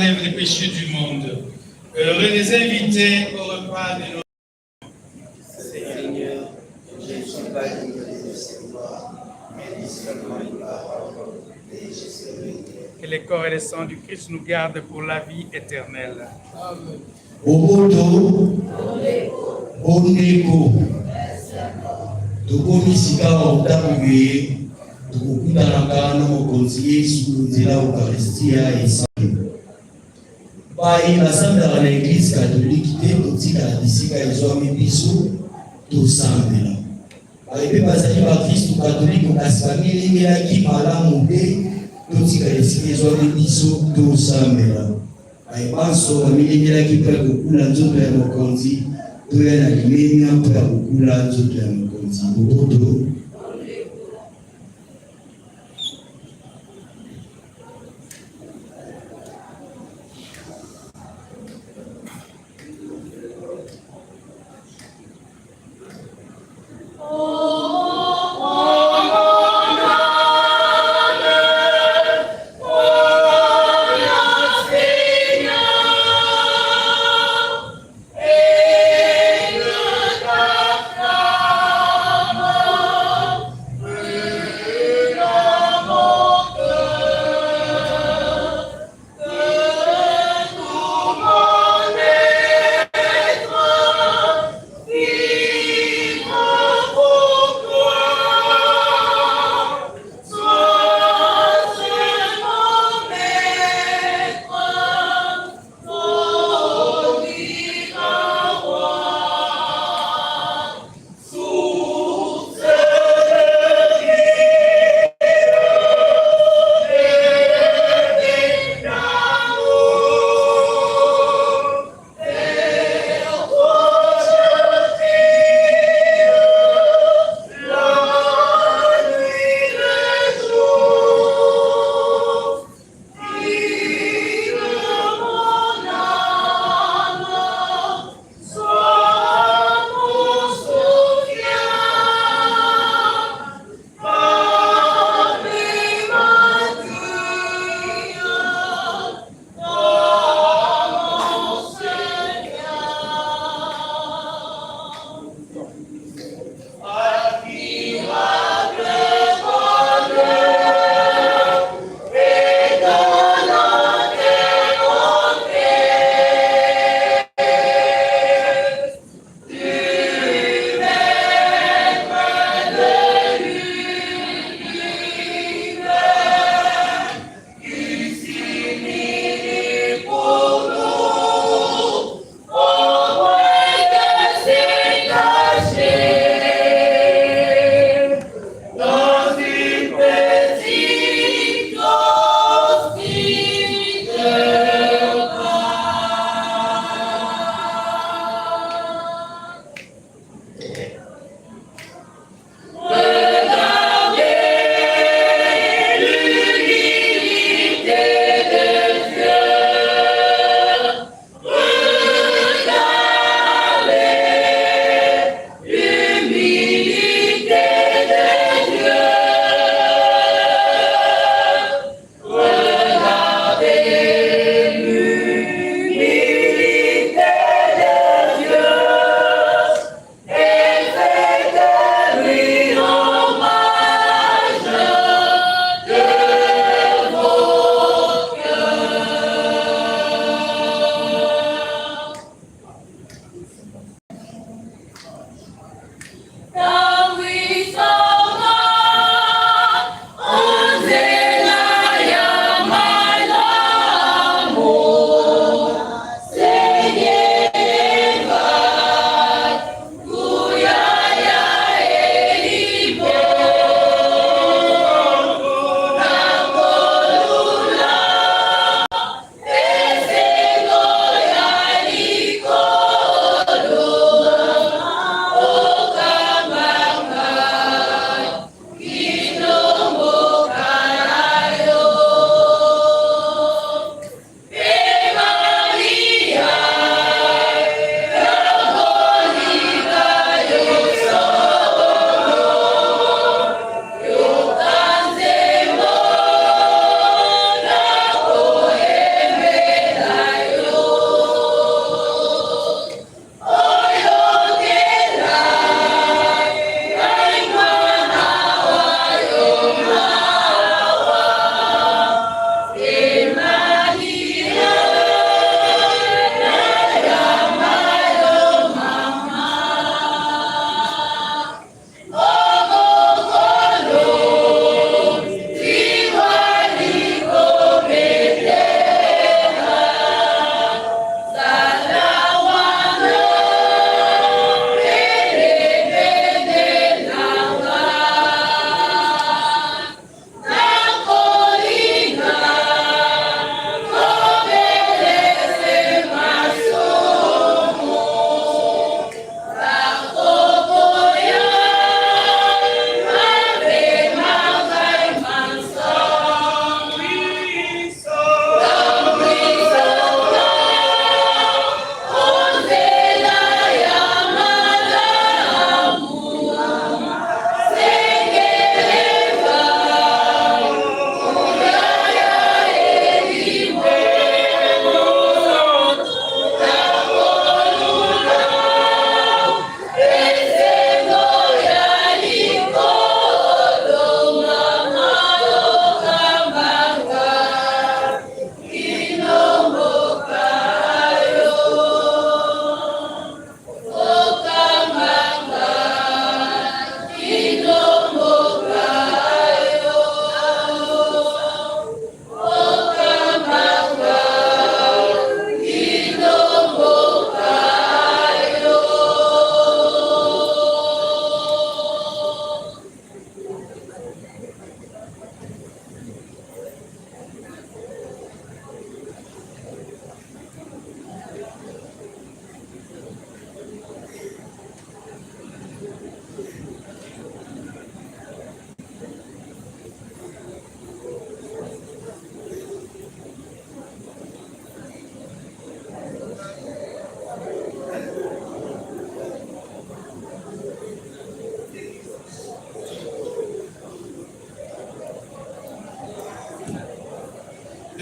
enlève les péchés du monde. Heureux les invités au repas de nos... Seigneur, je ne suis pas digne de recevoir, mais dis seulement une parole, et je serai guéri. Que le corps et le sang du Christ nous gardent pour la vie éternelle. Oboto, Ondeko, tokomisika otabuye, tokokutanaka na mokonzi Yesu nzela Eucharistia esali. Pai basambelaka na Église catholique te totikala bisika ezwami biso tosambela. Bayebi bazali bakristu katolike kasi bamelengelaki malamu te totikala esika ezwami biso tosambela. Bayebanso bamelengelaki mpo ya kokula nzoto ya mokonzi toya na limemia mpo ya kokula nzoto ya mokonzi boboto.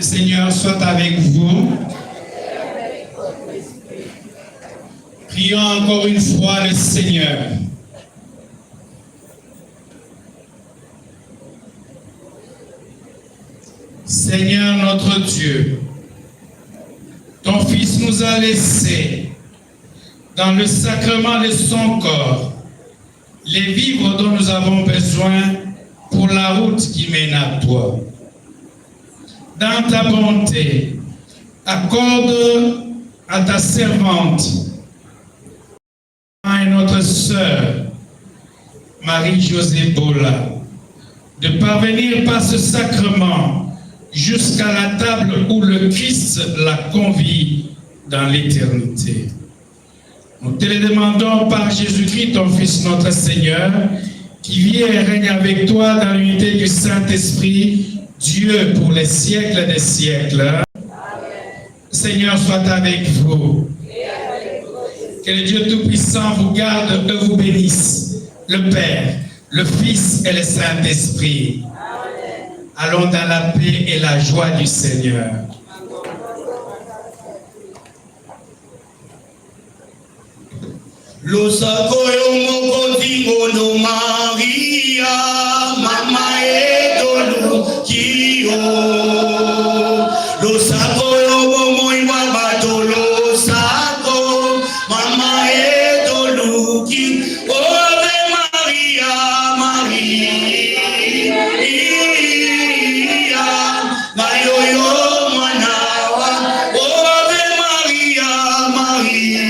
Seigneur soit avec vous. Prions encore une fois le Seigneur. Seigneur notre Dieu, ton Fils nous a laissé dans le sacrement de son corps les vivres dont nous avons besoin pour la route qui mène à toi. Dans ta bonté, accorde à ta servante et notre sœur Marie-Josée Bola de parvenir par ce sacrement jusqu'à la table où le Christ la convie dans l'éternité. Nous te le demandons par Jésus-Christ, ton Fils, notre Seigneur, qui vit et règne avec toi dans l'unité du Saint-Esprit, Dieu pour les siècles des siècles. Amen. Seigneur soit avec vous. Que le Dieu Tout-Puissant vous garde et vous bénisse, le Père, le Fils et le Saint-Esprit. Allons dans la paix et la joie du Seigneur. Losakoyo mokozi ngono Maria, mama edolu kiyo. Losakoyo bomoi wabato losako, mama edolu ki. Ove Maria, Maria, mayoyo mwanawa. Ove Maria, Maria.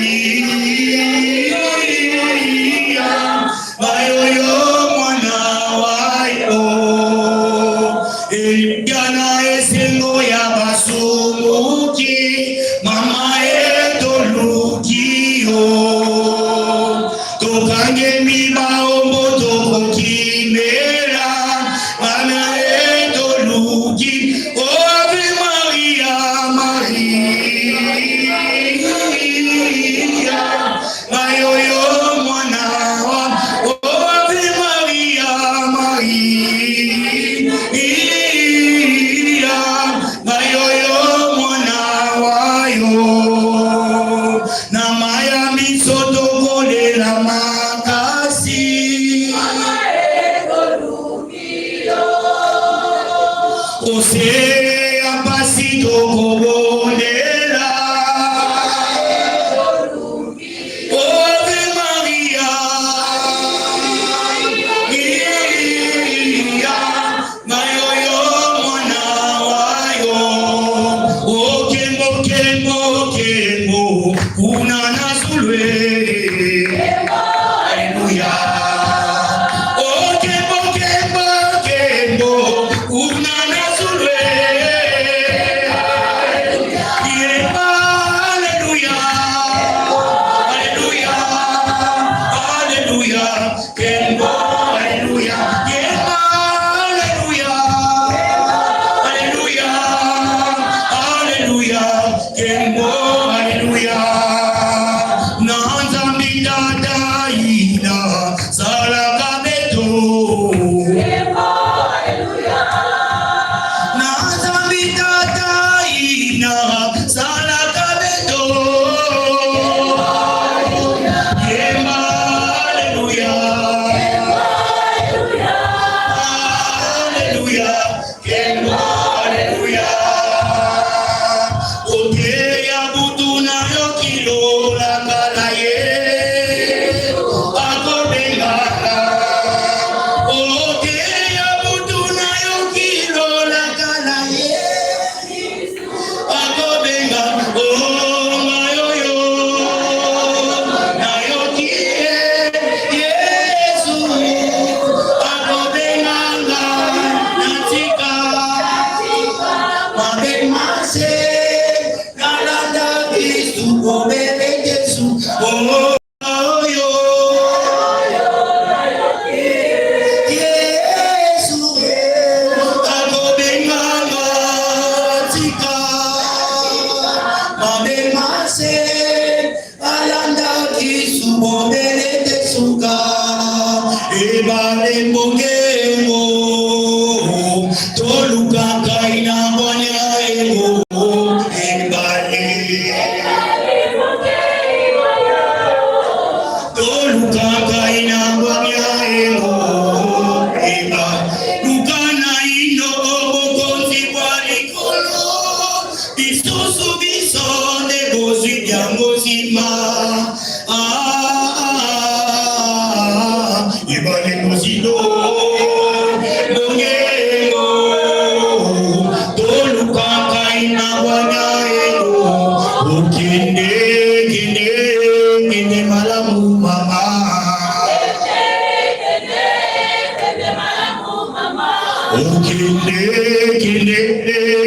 Toluka kaina bonya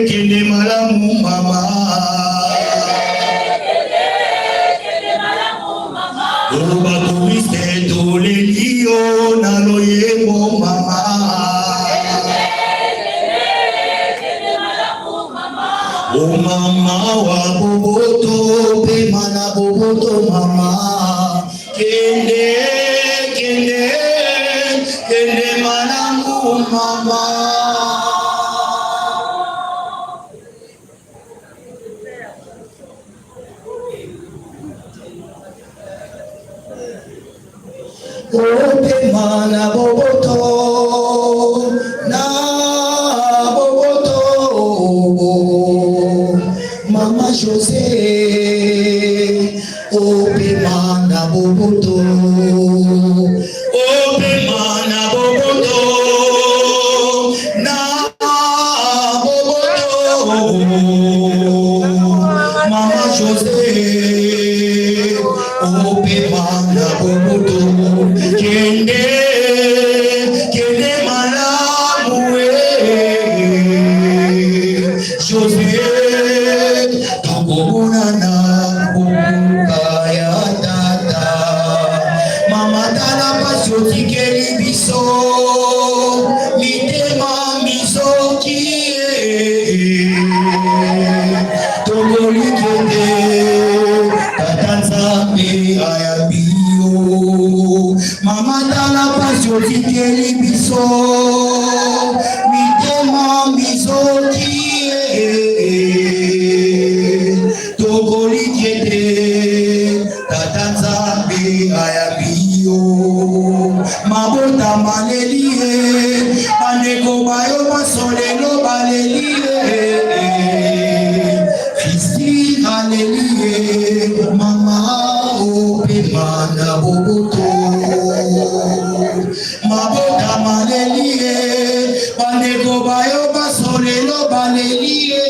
Kende malamu mama. Oba tubiste tole liyo nalo yemo mama. O mama wa boboto pe mana boboto mama. Kende malamu mama. Ope mana boboto na boboto Mama José. Ope mana boboto, ope mana boboto na boboto Mama José. Ope mana boboto. Kende malamu José. Tukomunana kukaya tata. Mama tala pasoti keli biso. Mitema misoki. Tokoli kende tatanzambe ayabio. Mama tala pasoti keli biso. Mitema misoki. Tokoli kende tatanzambe ayabio. Mabota malelie aneko bayo masolelo balelie. Christine alelie mama ope mana boboto. Mabota malelie aneko bayo masolelo balelie.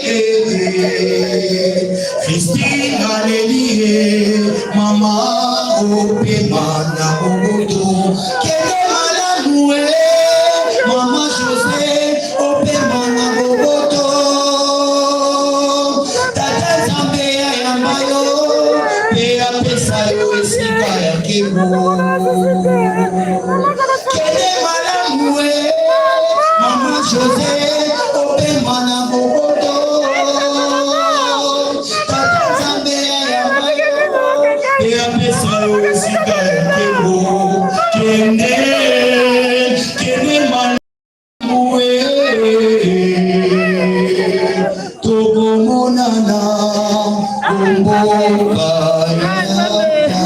Christine alelie mama ope mana boboto. Kende malamu Mama José. Ope mana boboto. Tata zambe ya yambayo pe apesa yo esika ya kebo. Kende malamu Mama José. Ope mana boboto. Tata zambe ya yambayo pe apesa yo esika ya kebo. Kende malamu tokomonana omboka ya tata.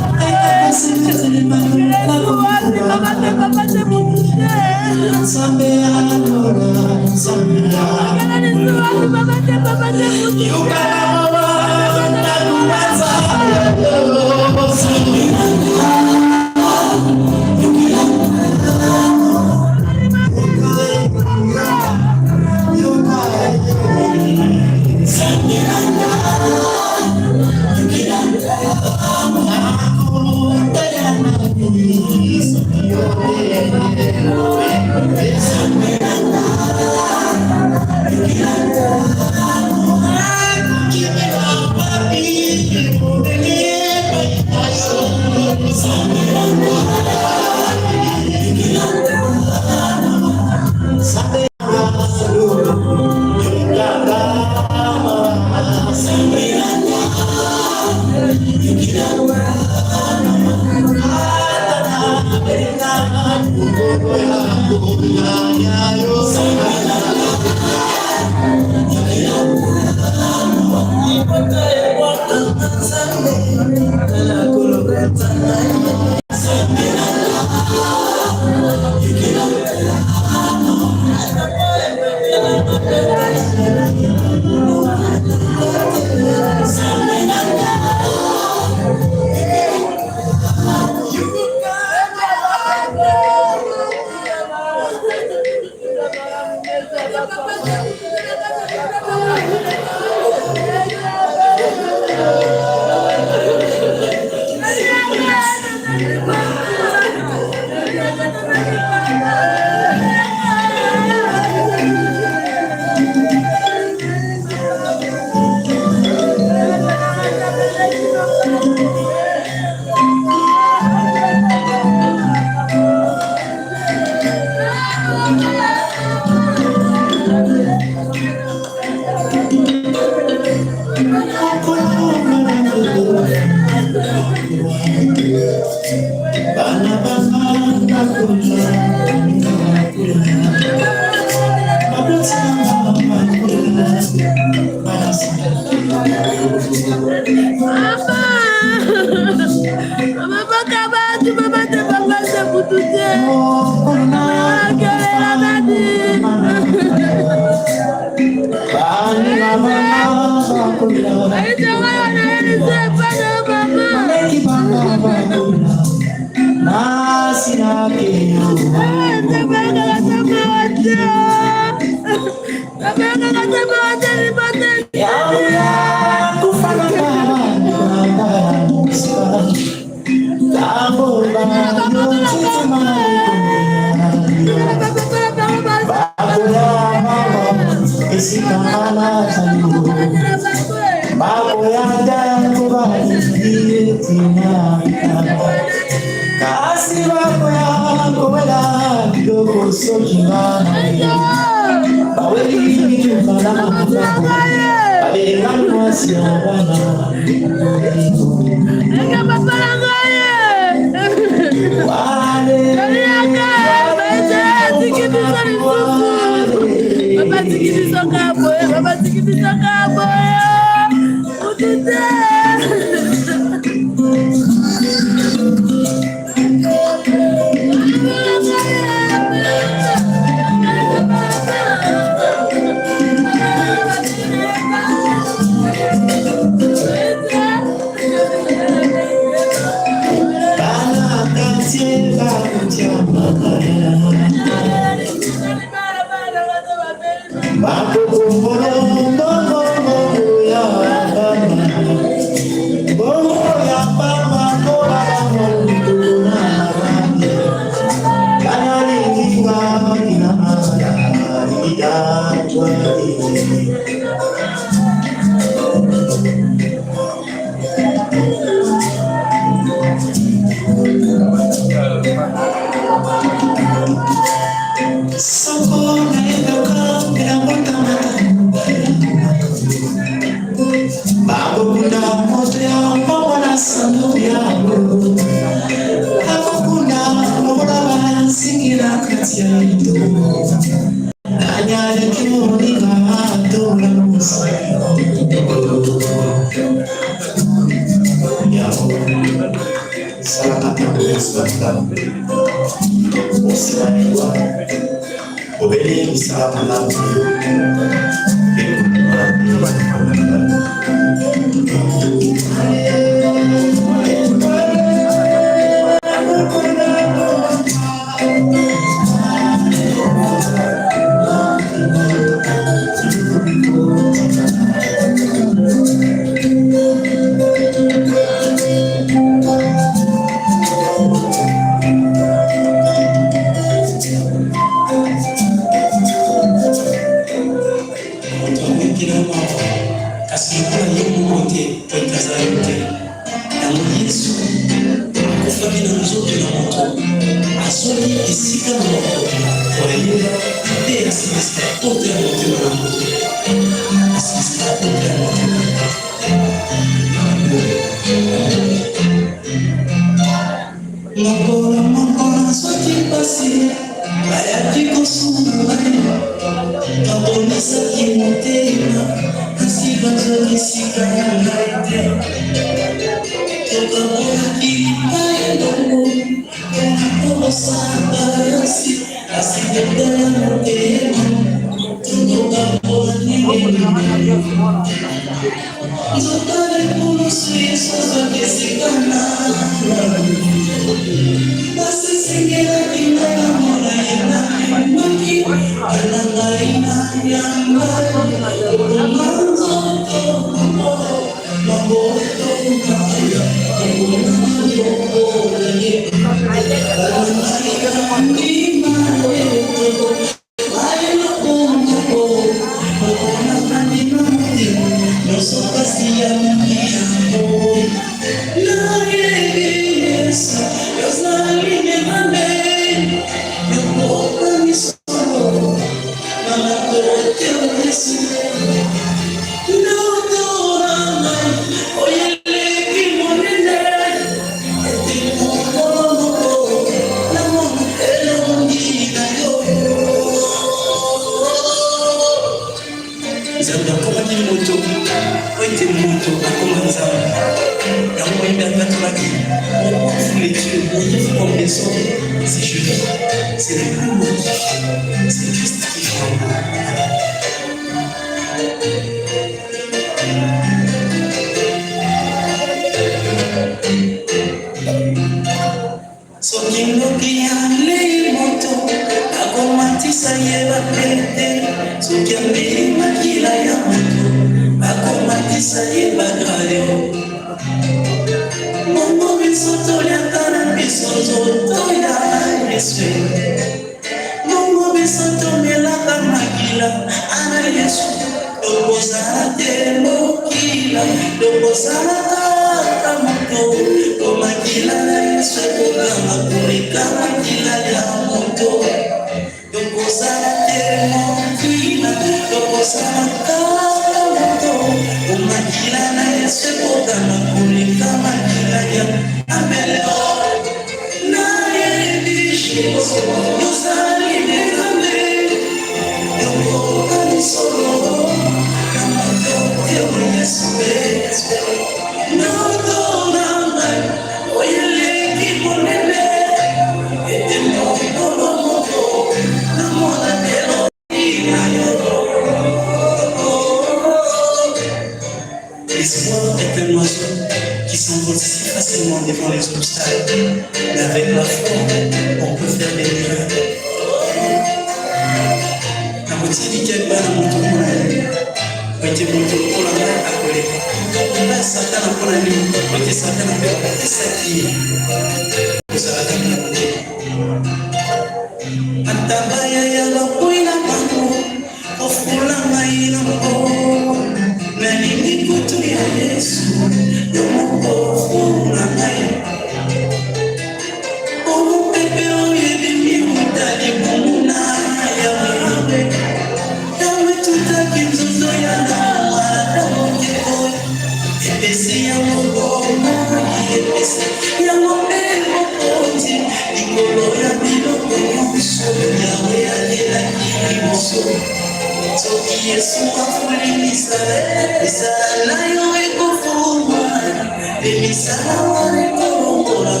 Emisara wale korongora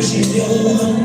Je dois partir.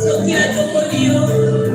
Soki atokoli yo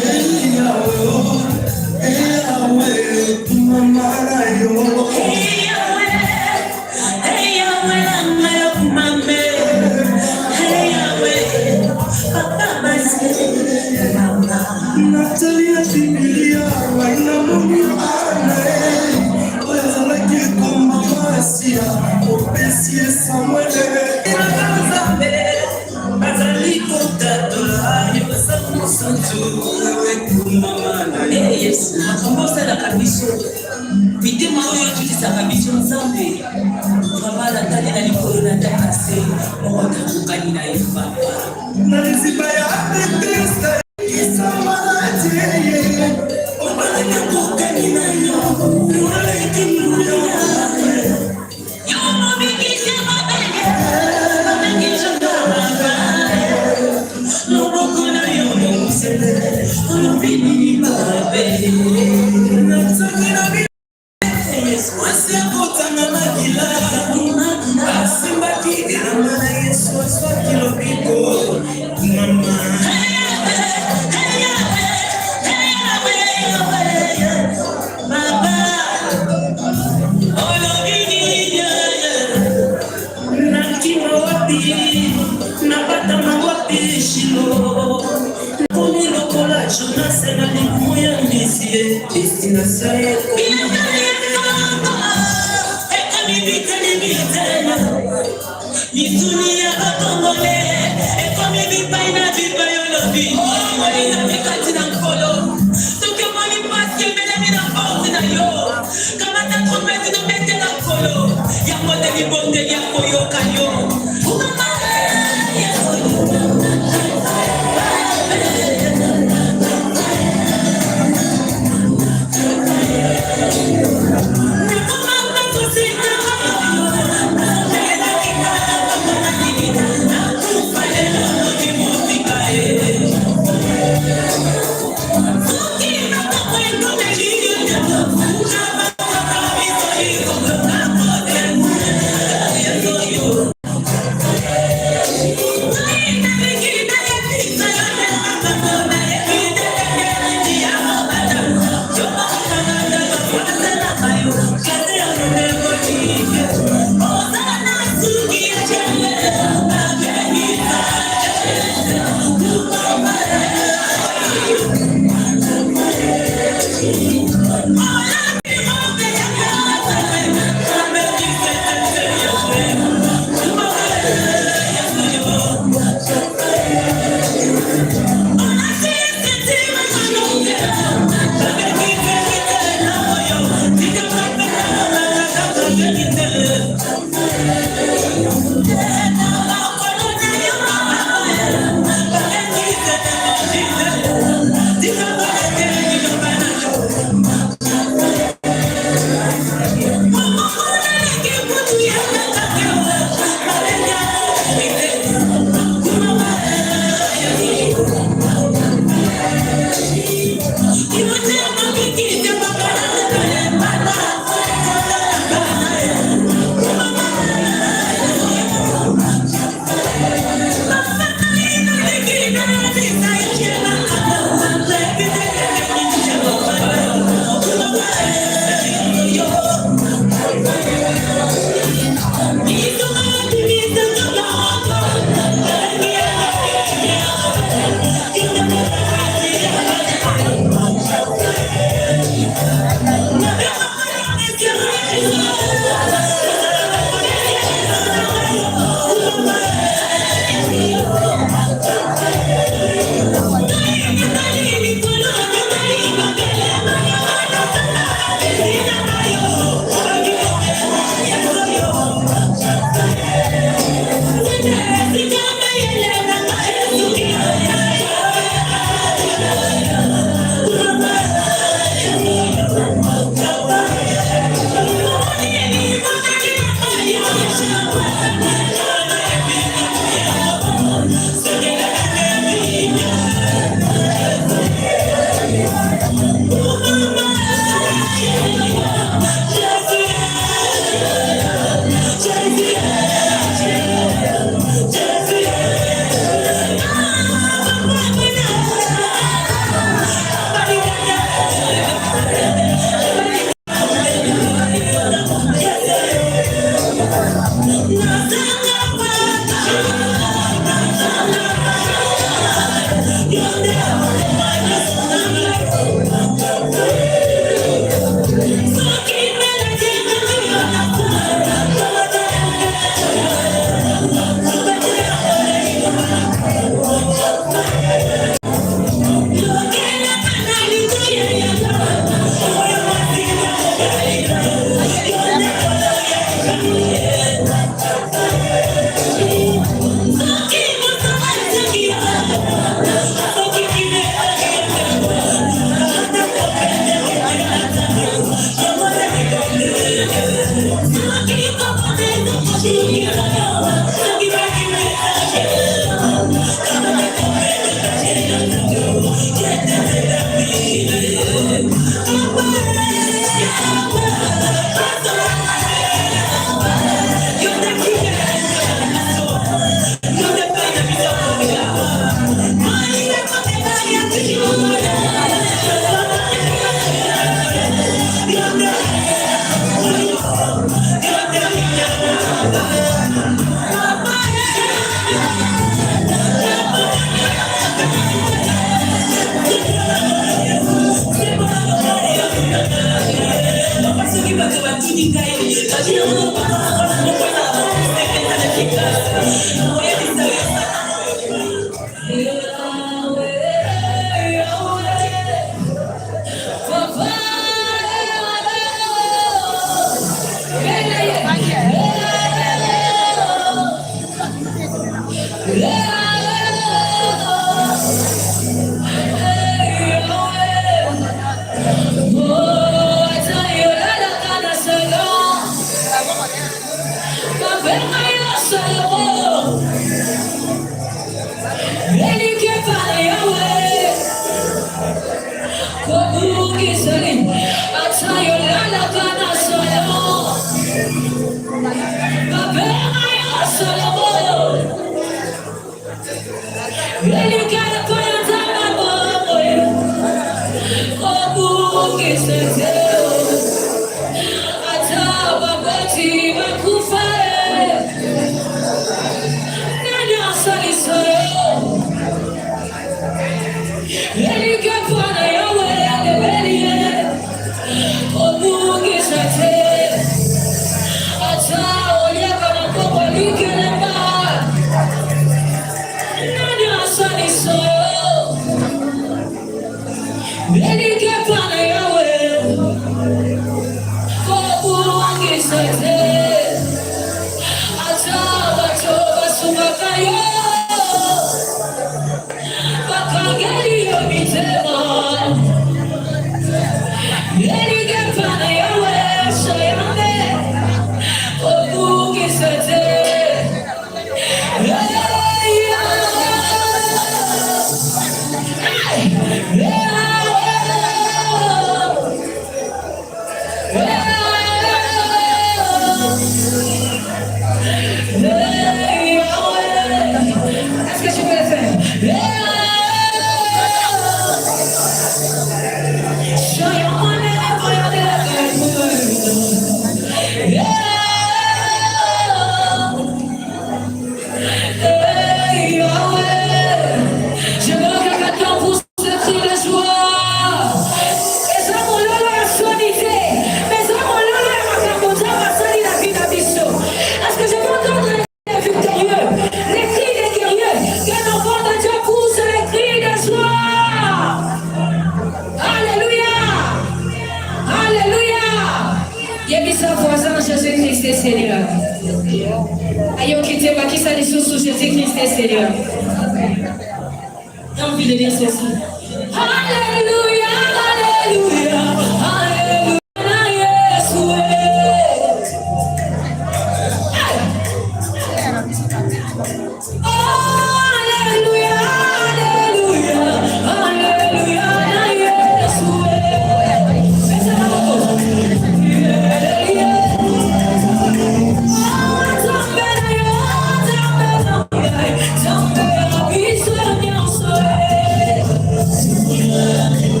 Don't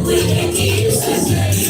We can use this.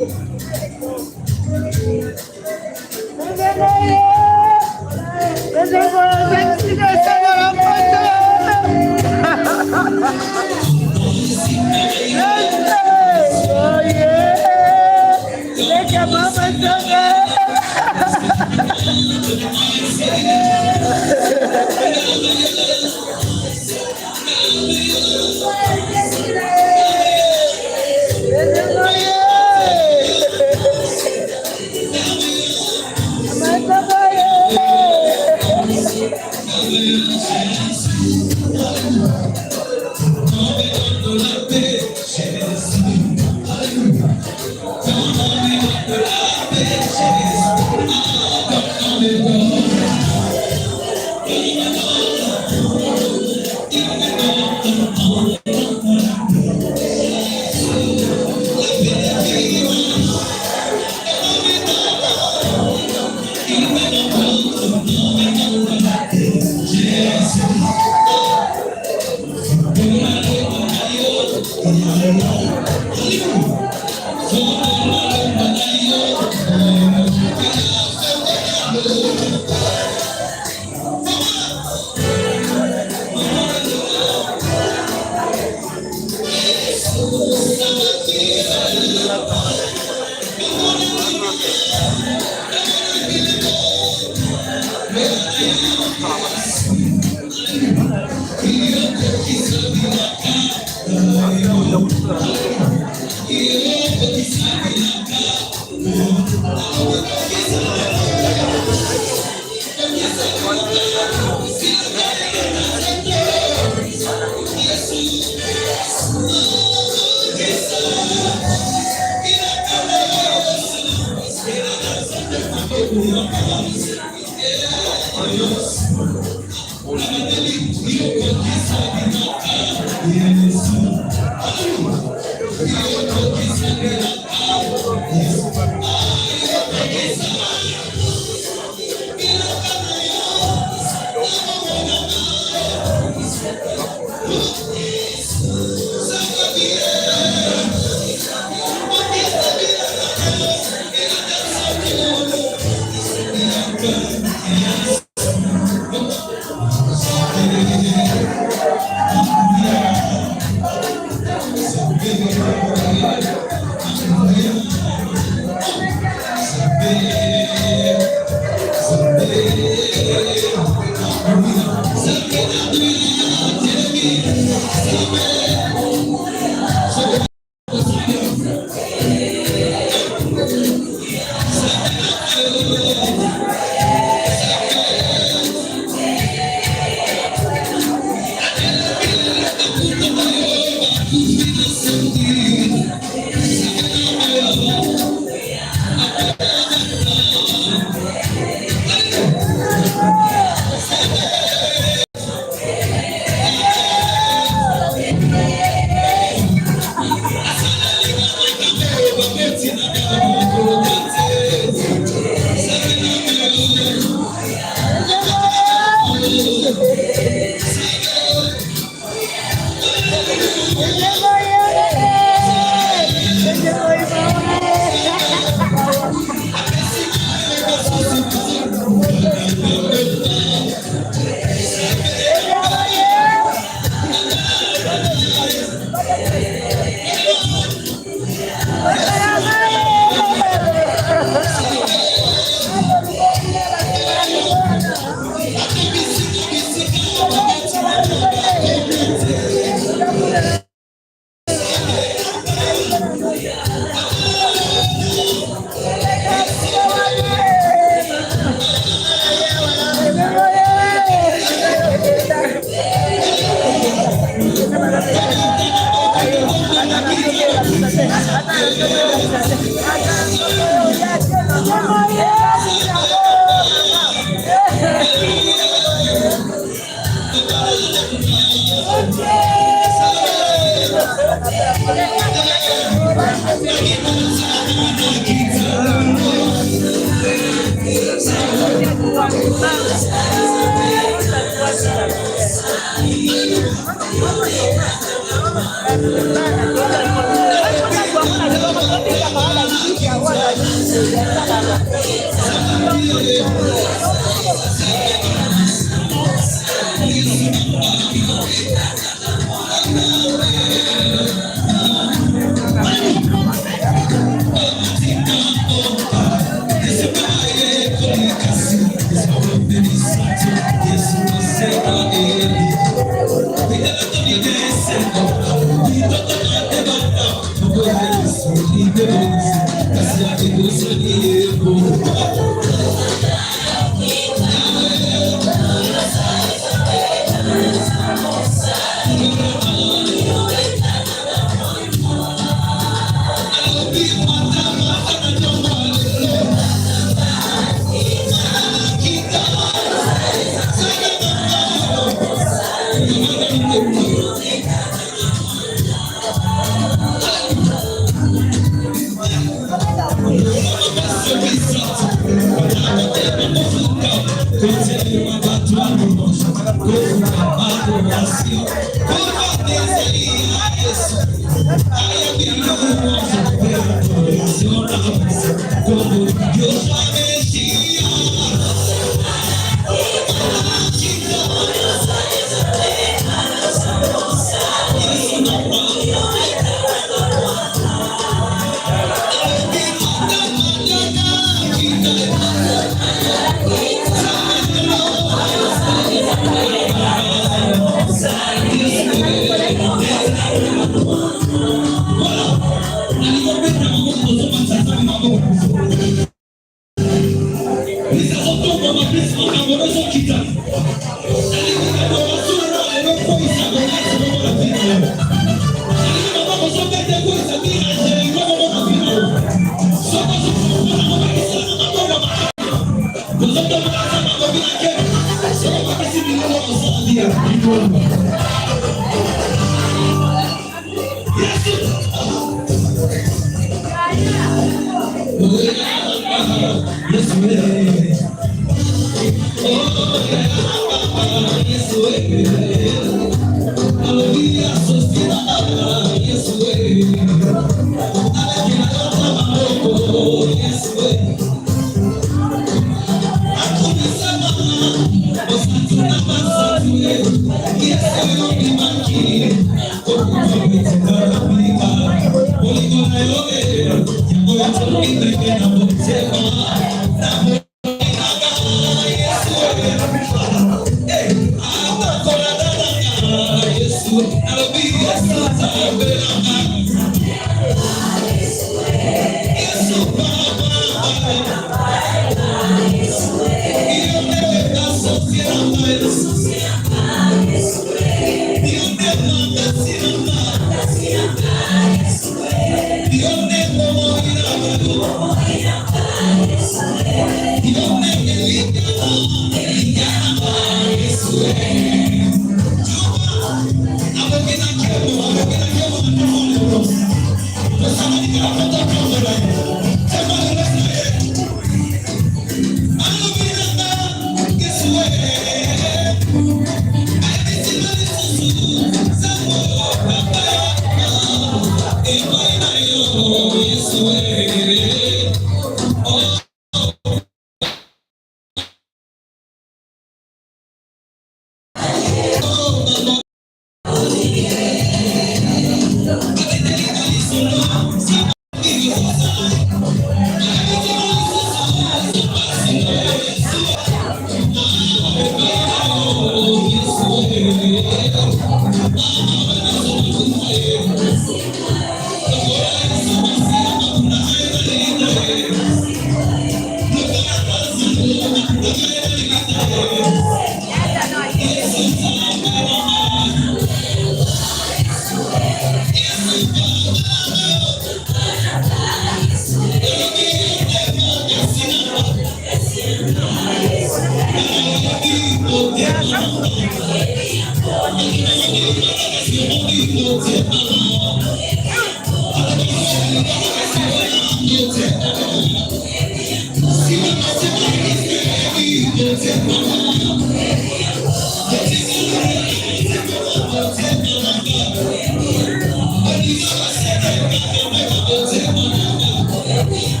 Thank you.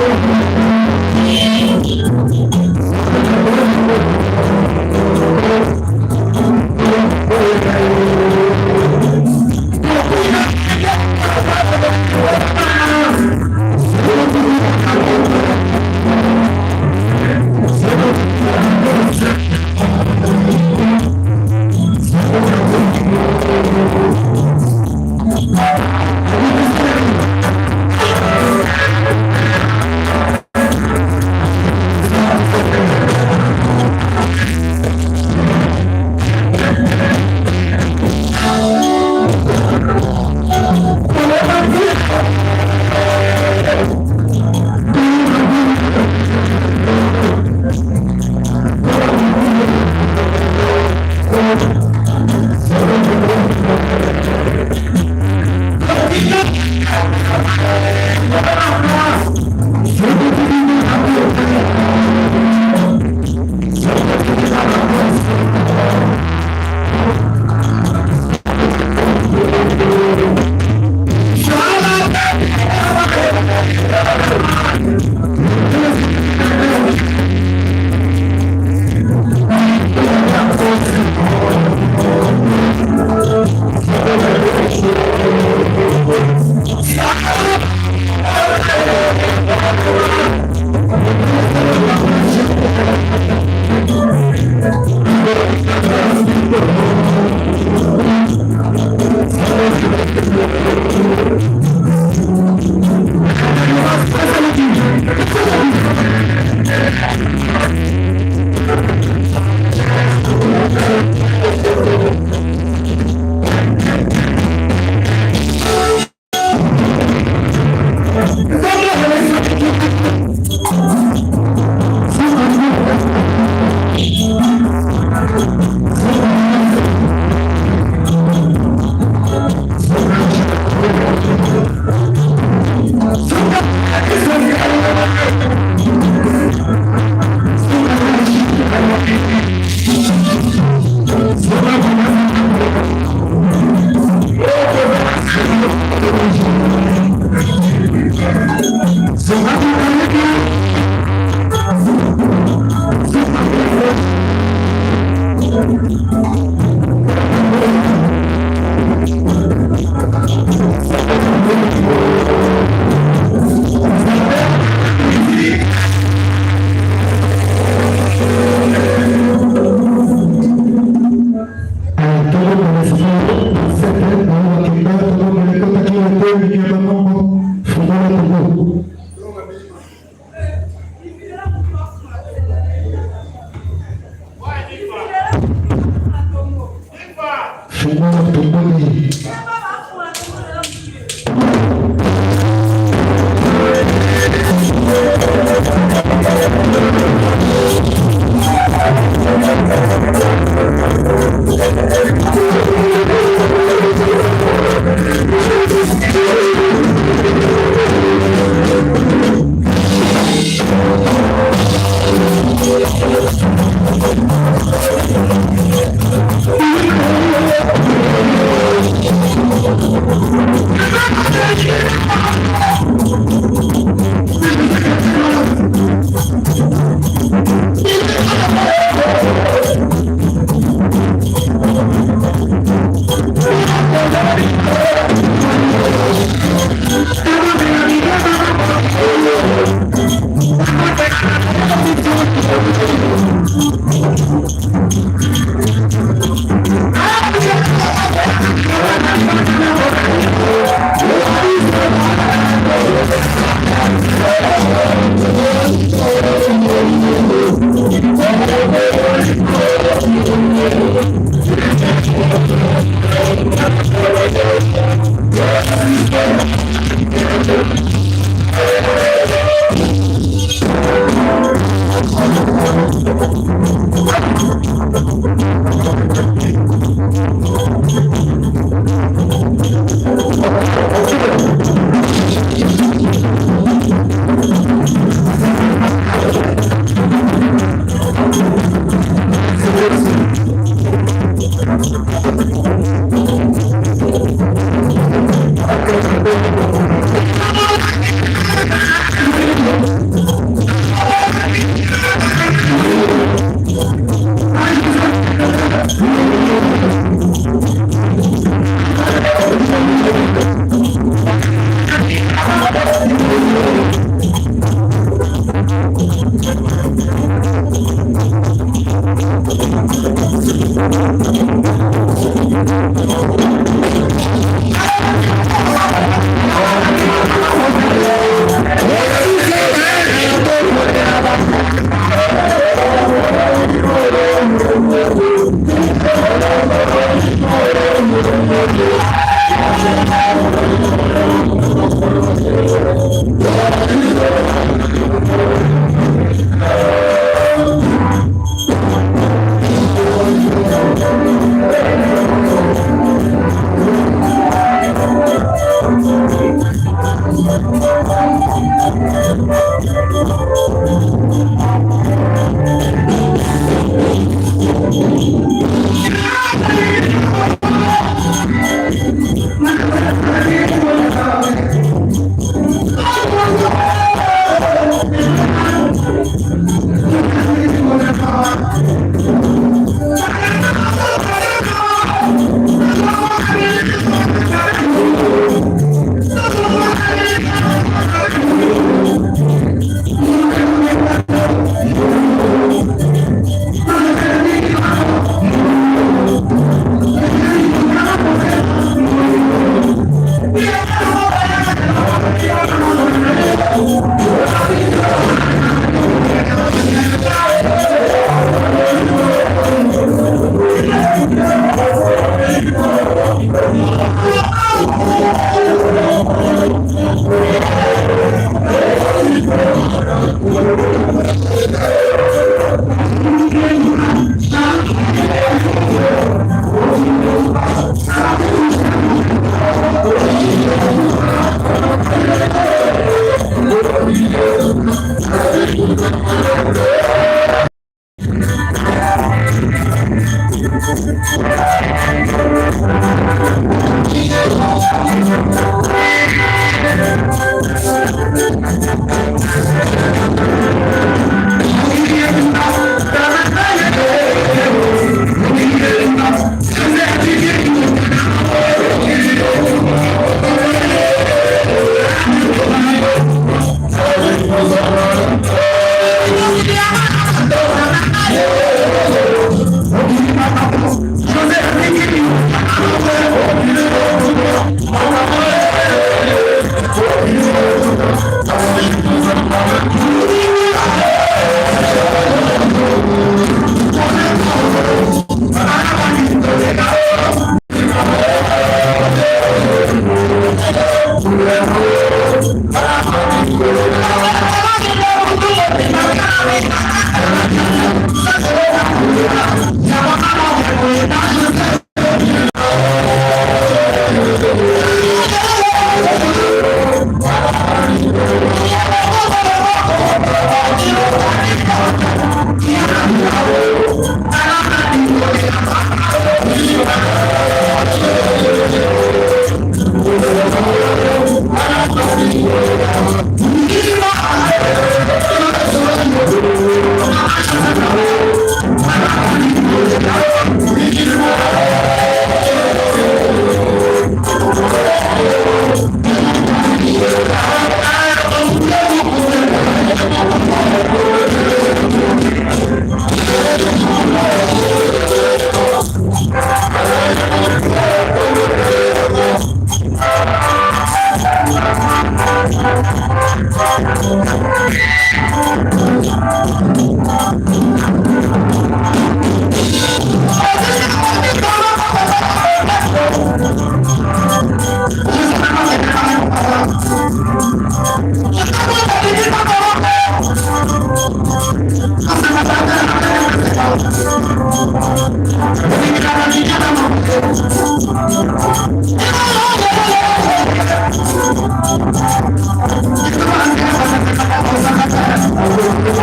Thank you.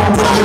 Thank you.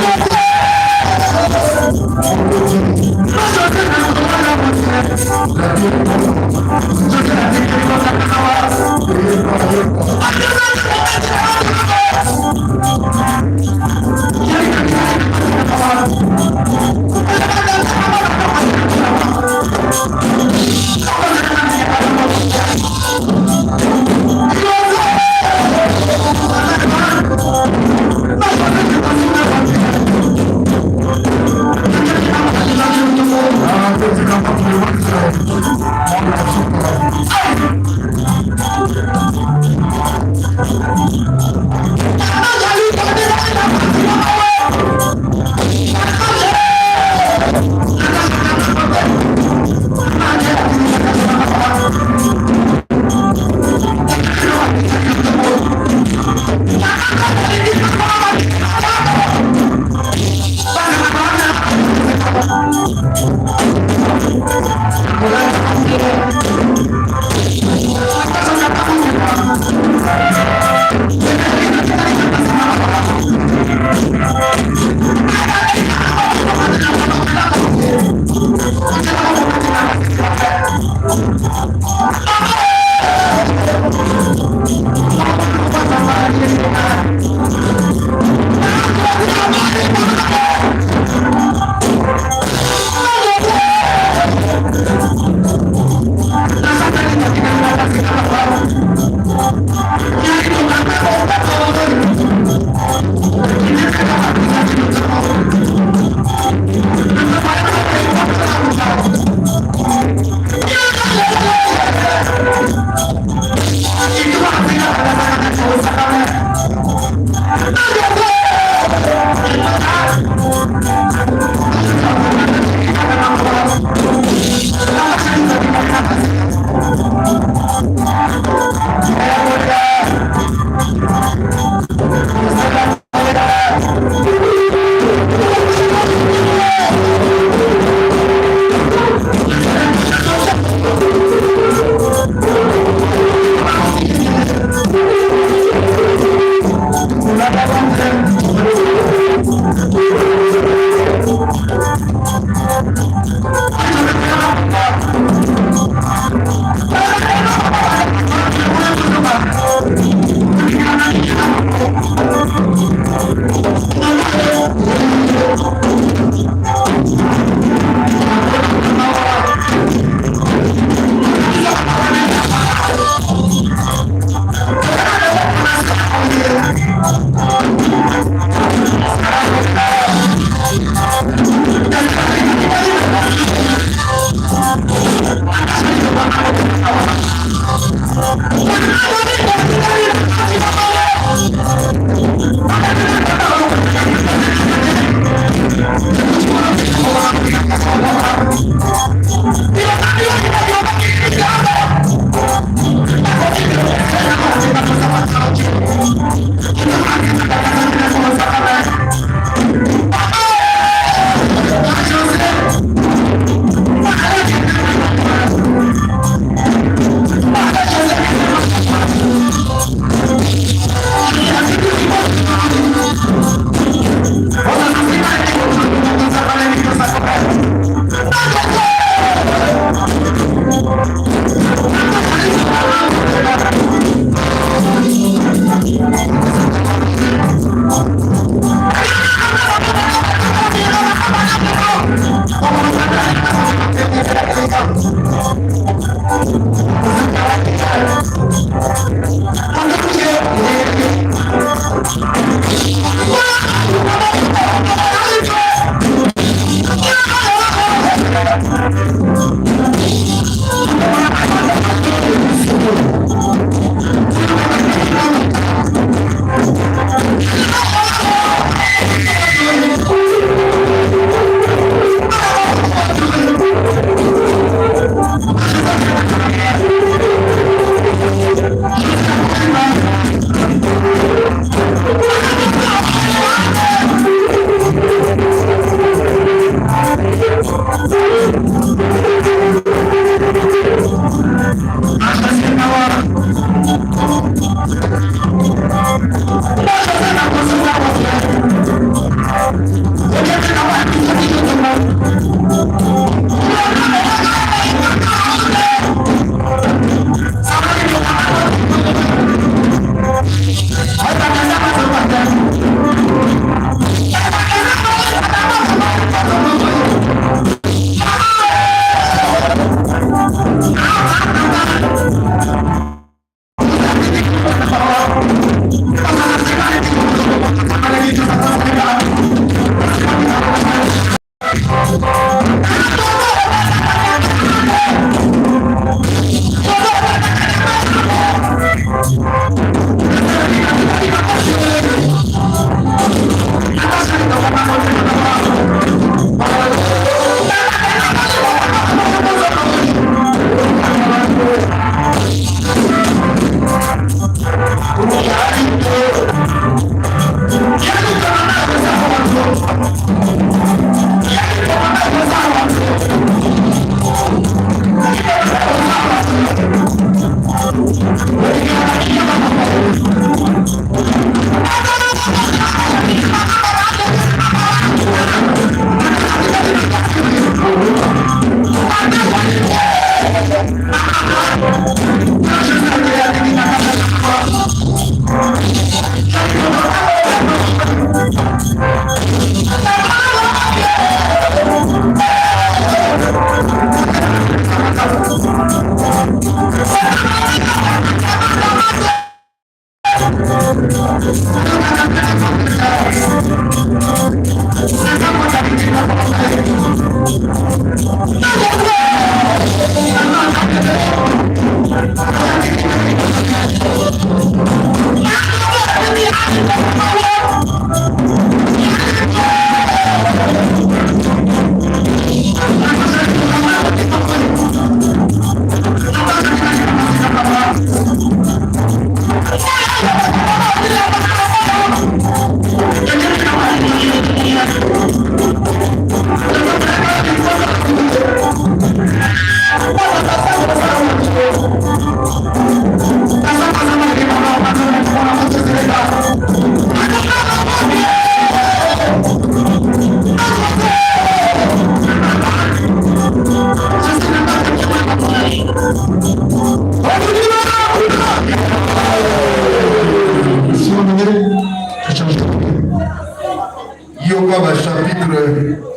Yoga chapitre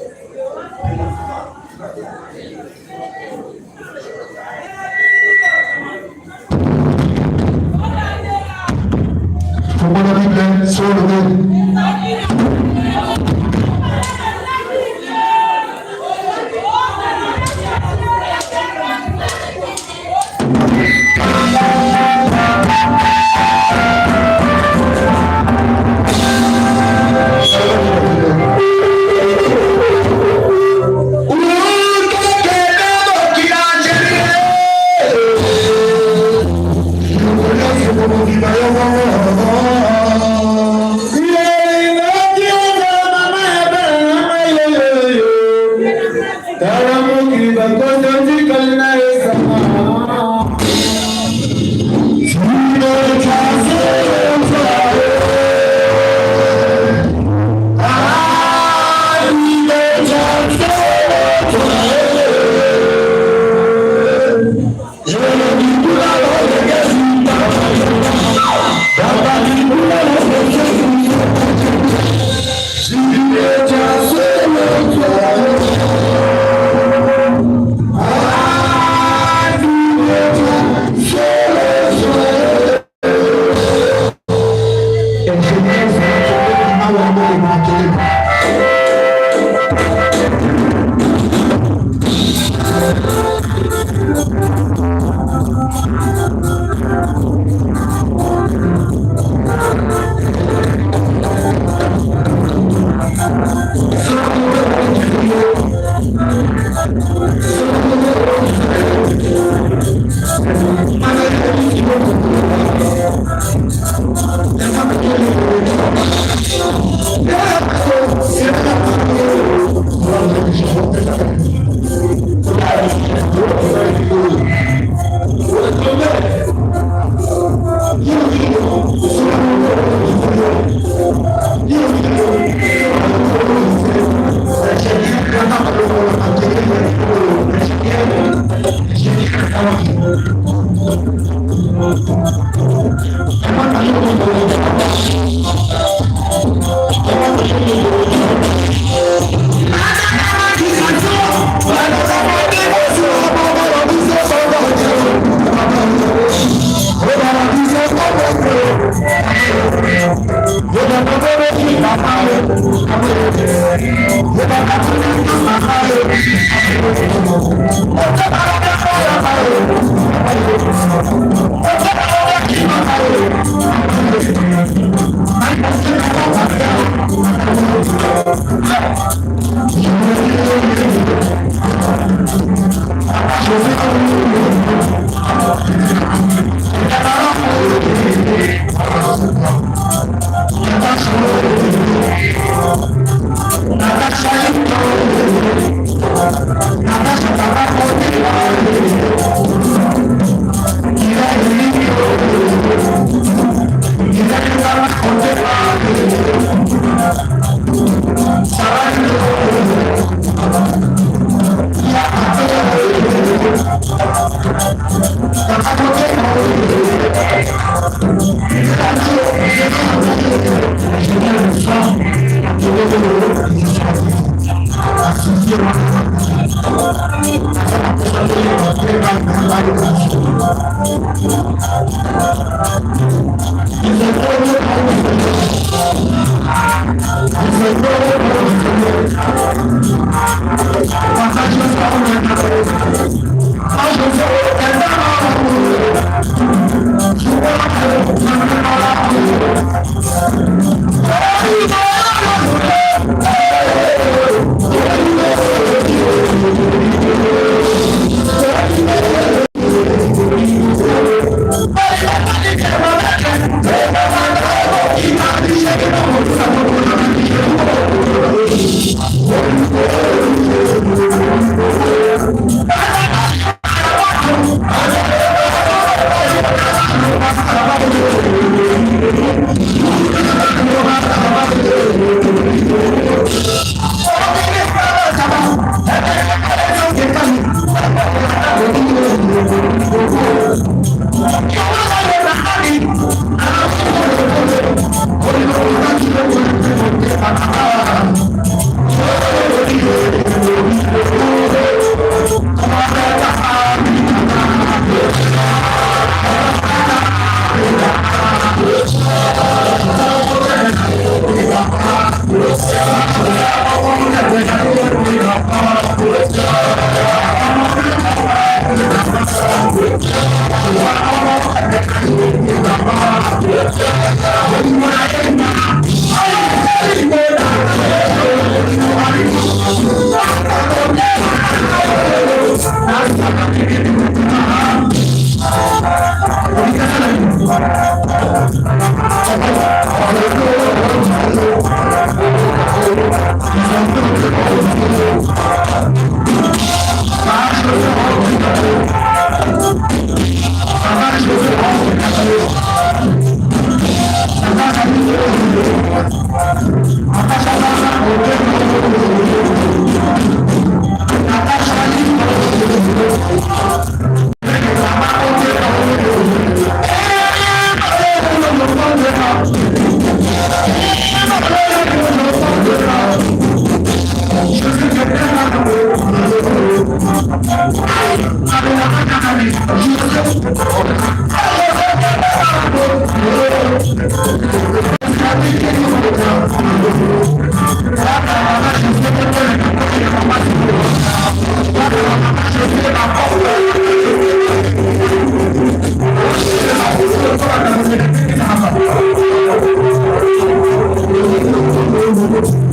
Oh,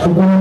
José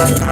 Thank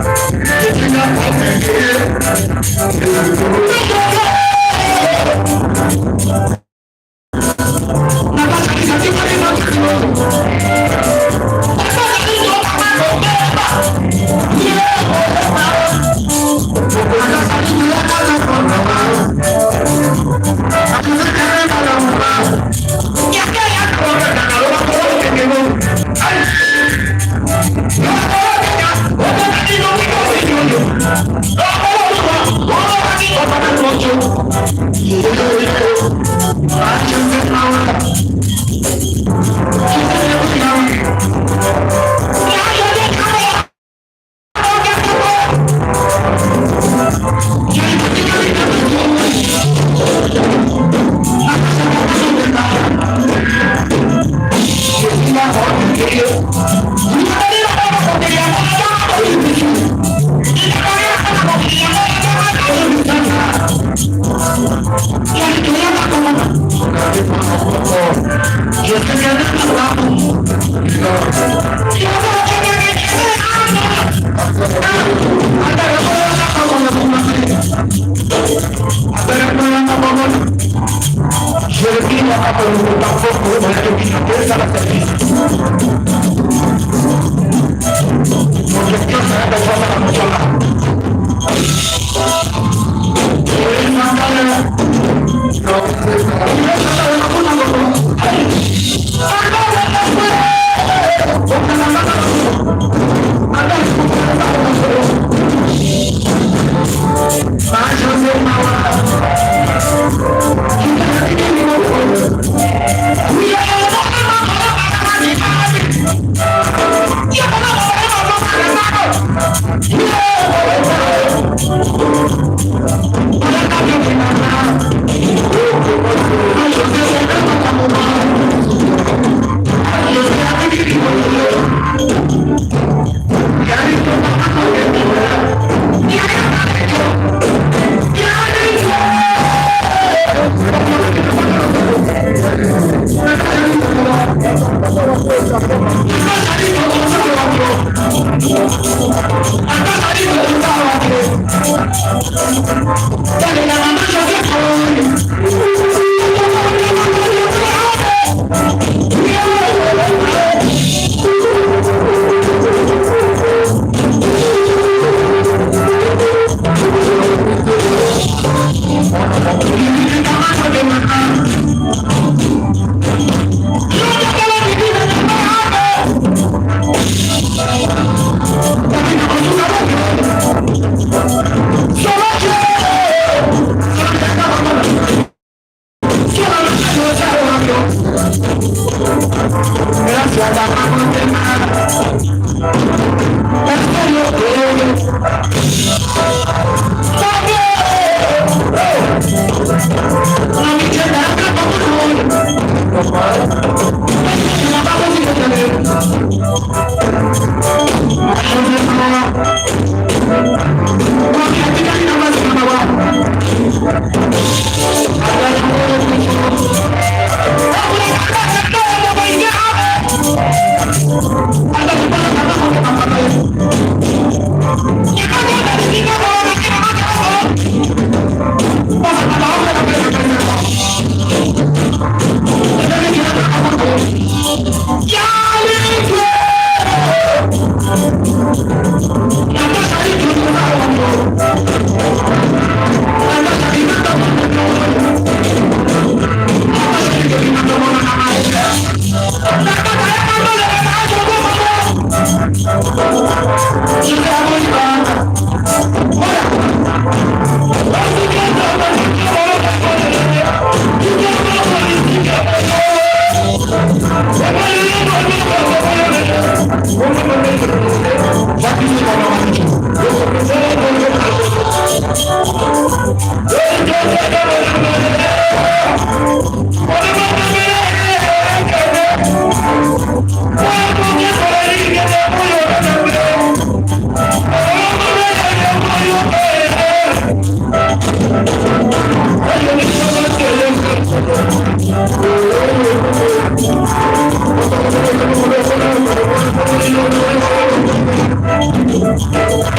you.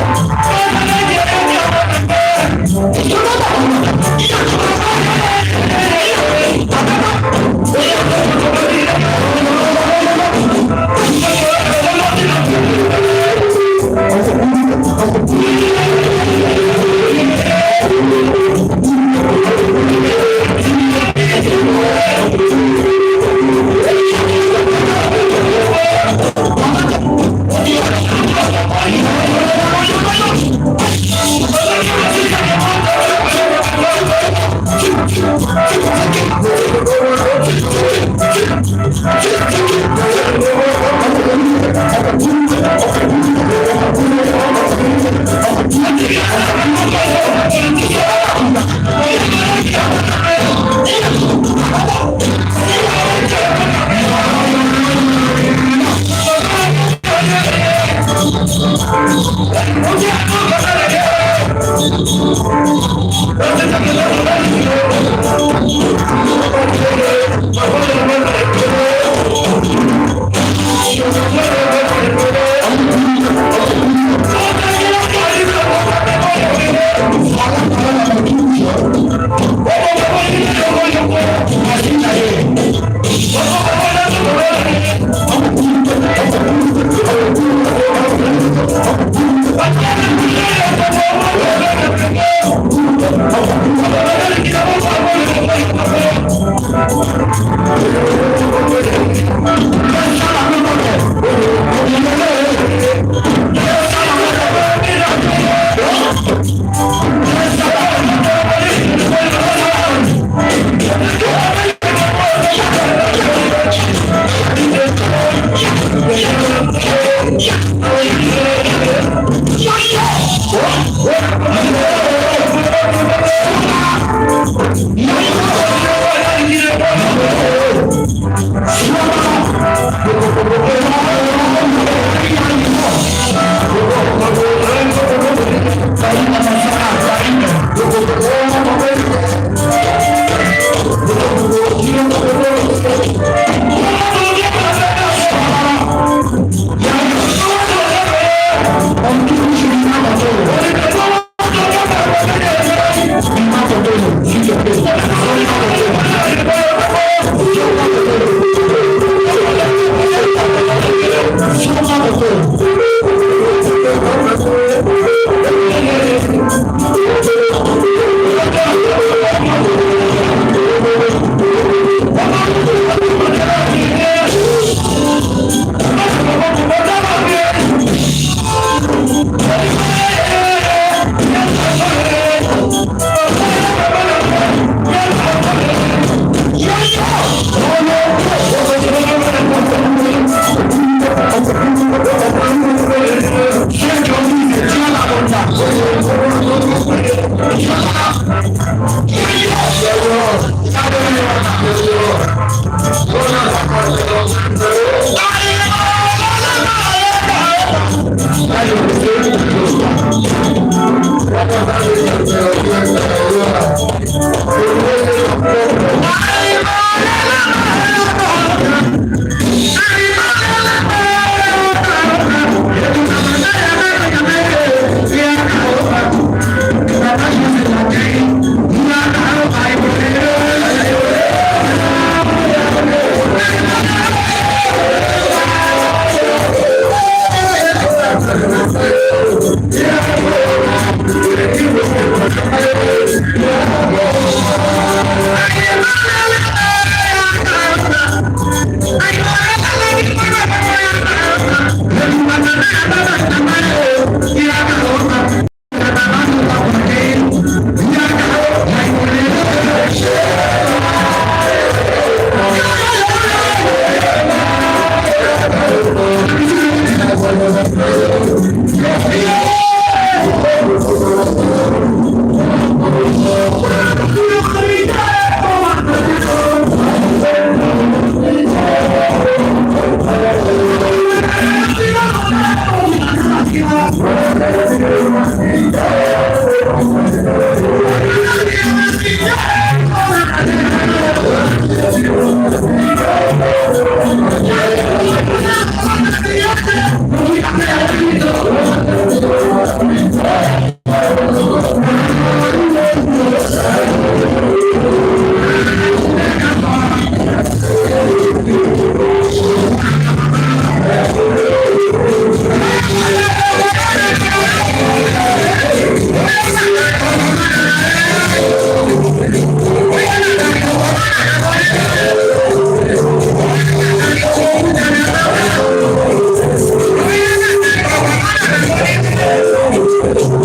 Thank you.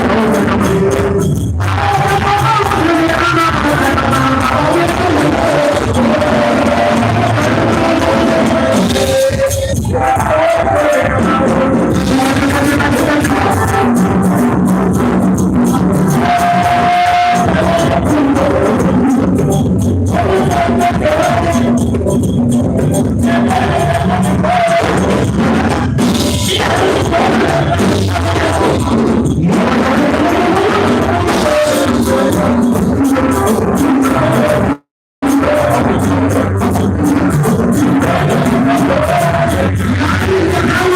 Thank you.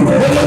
What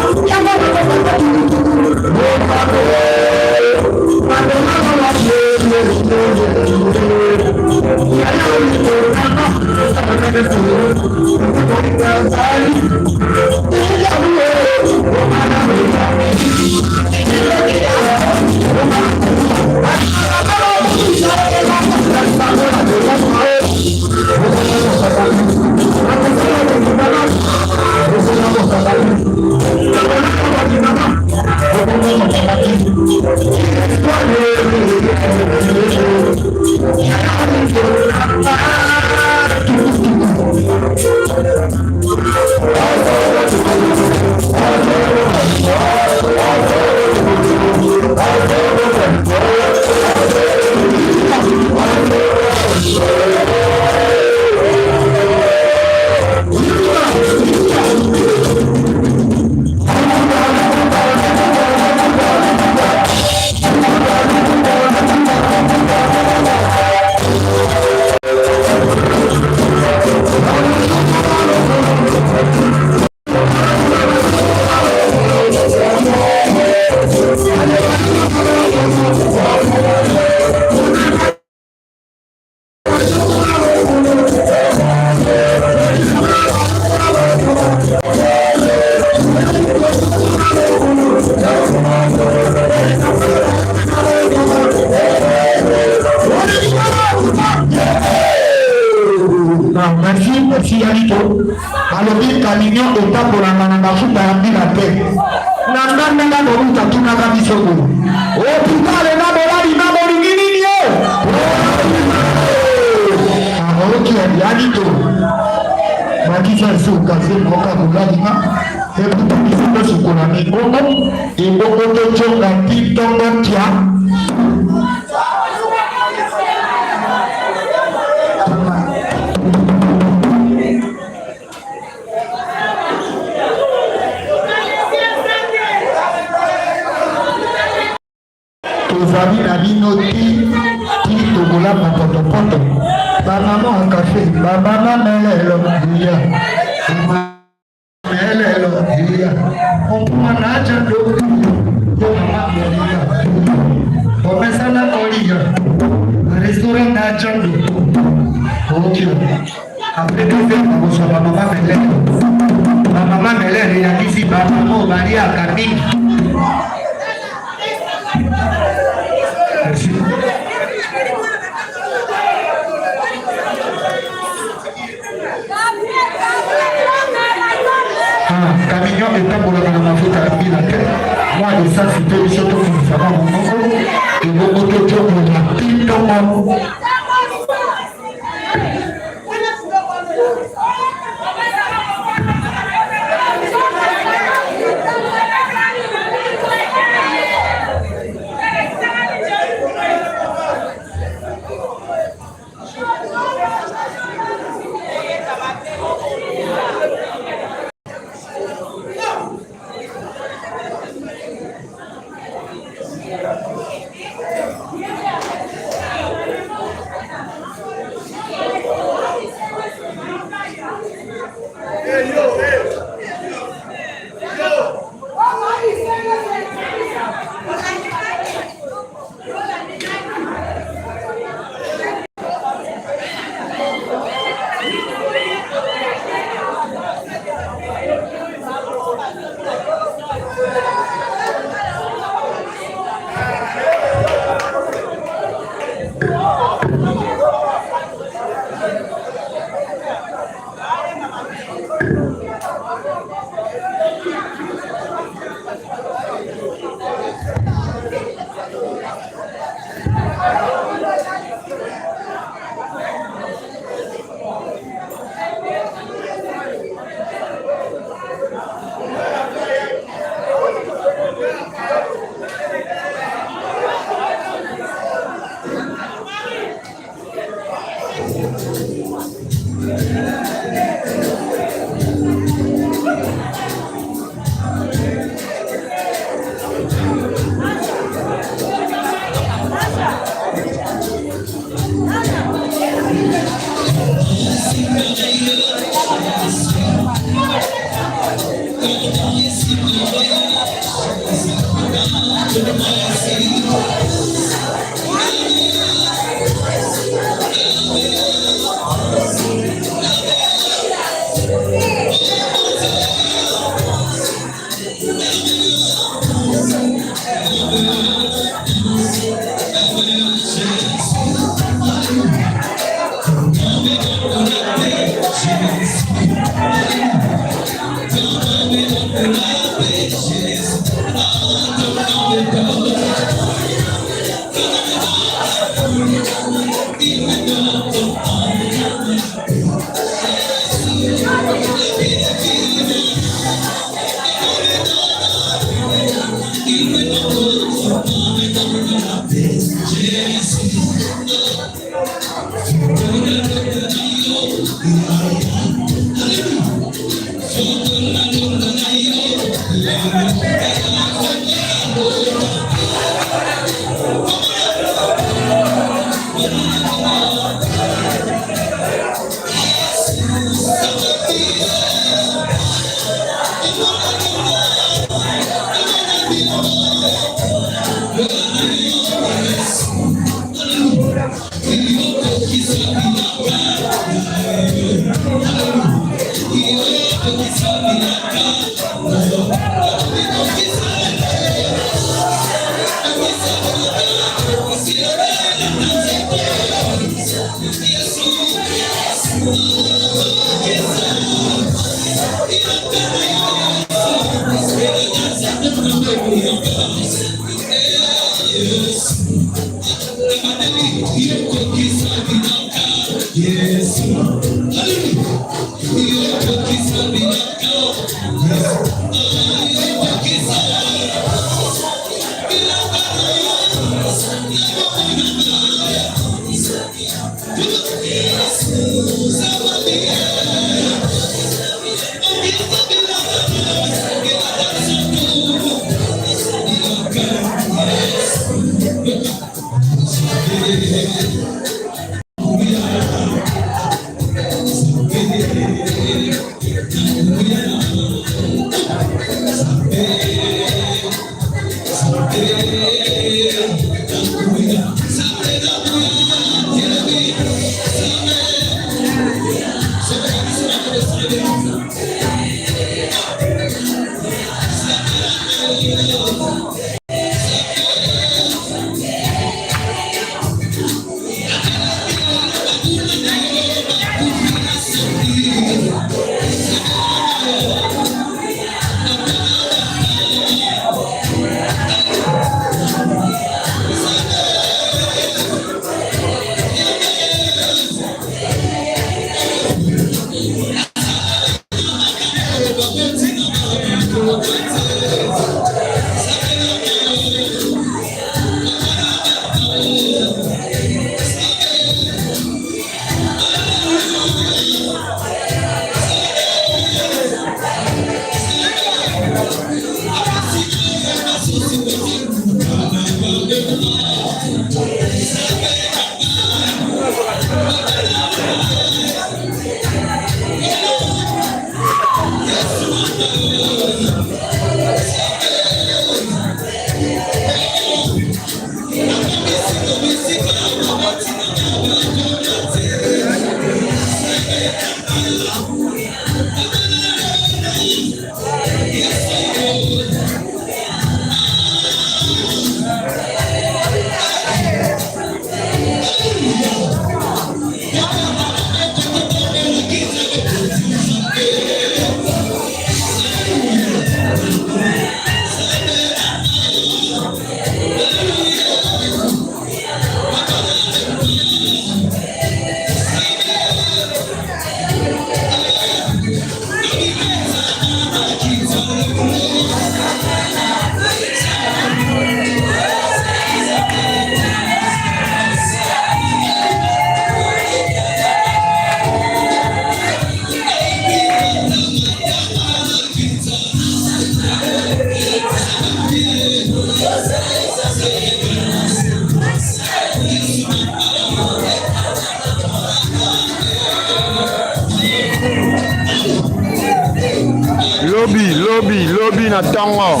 Lobby na tango.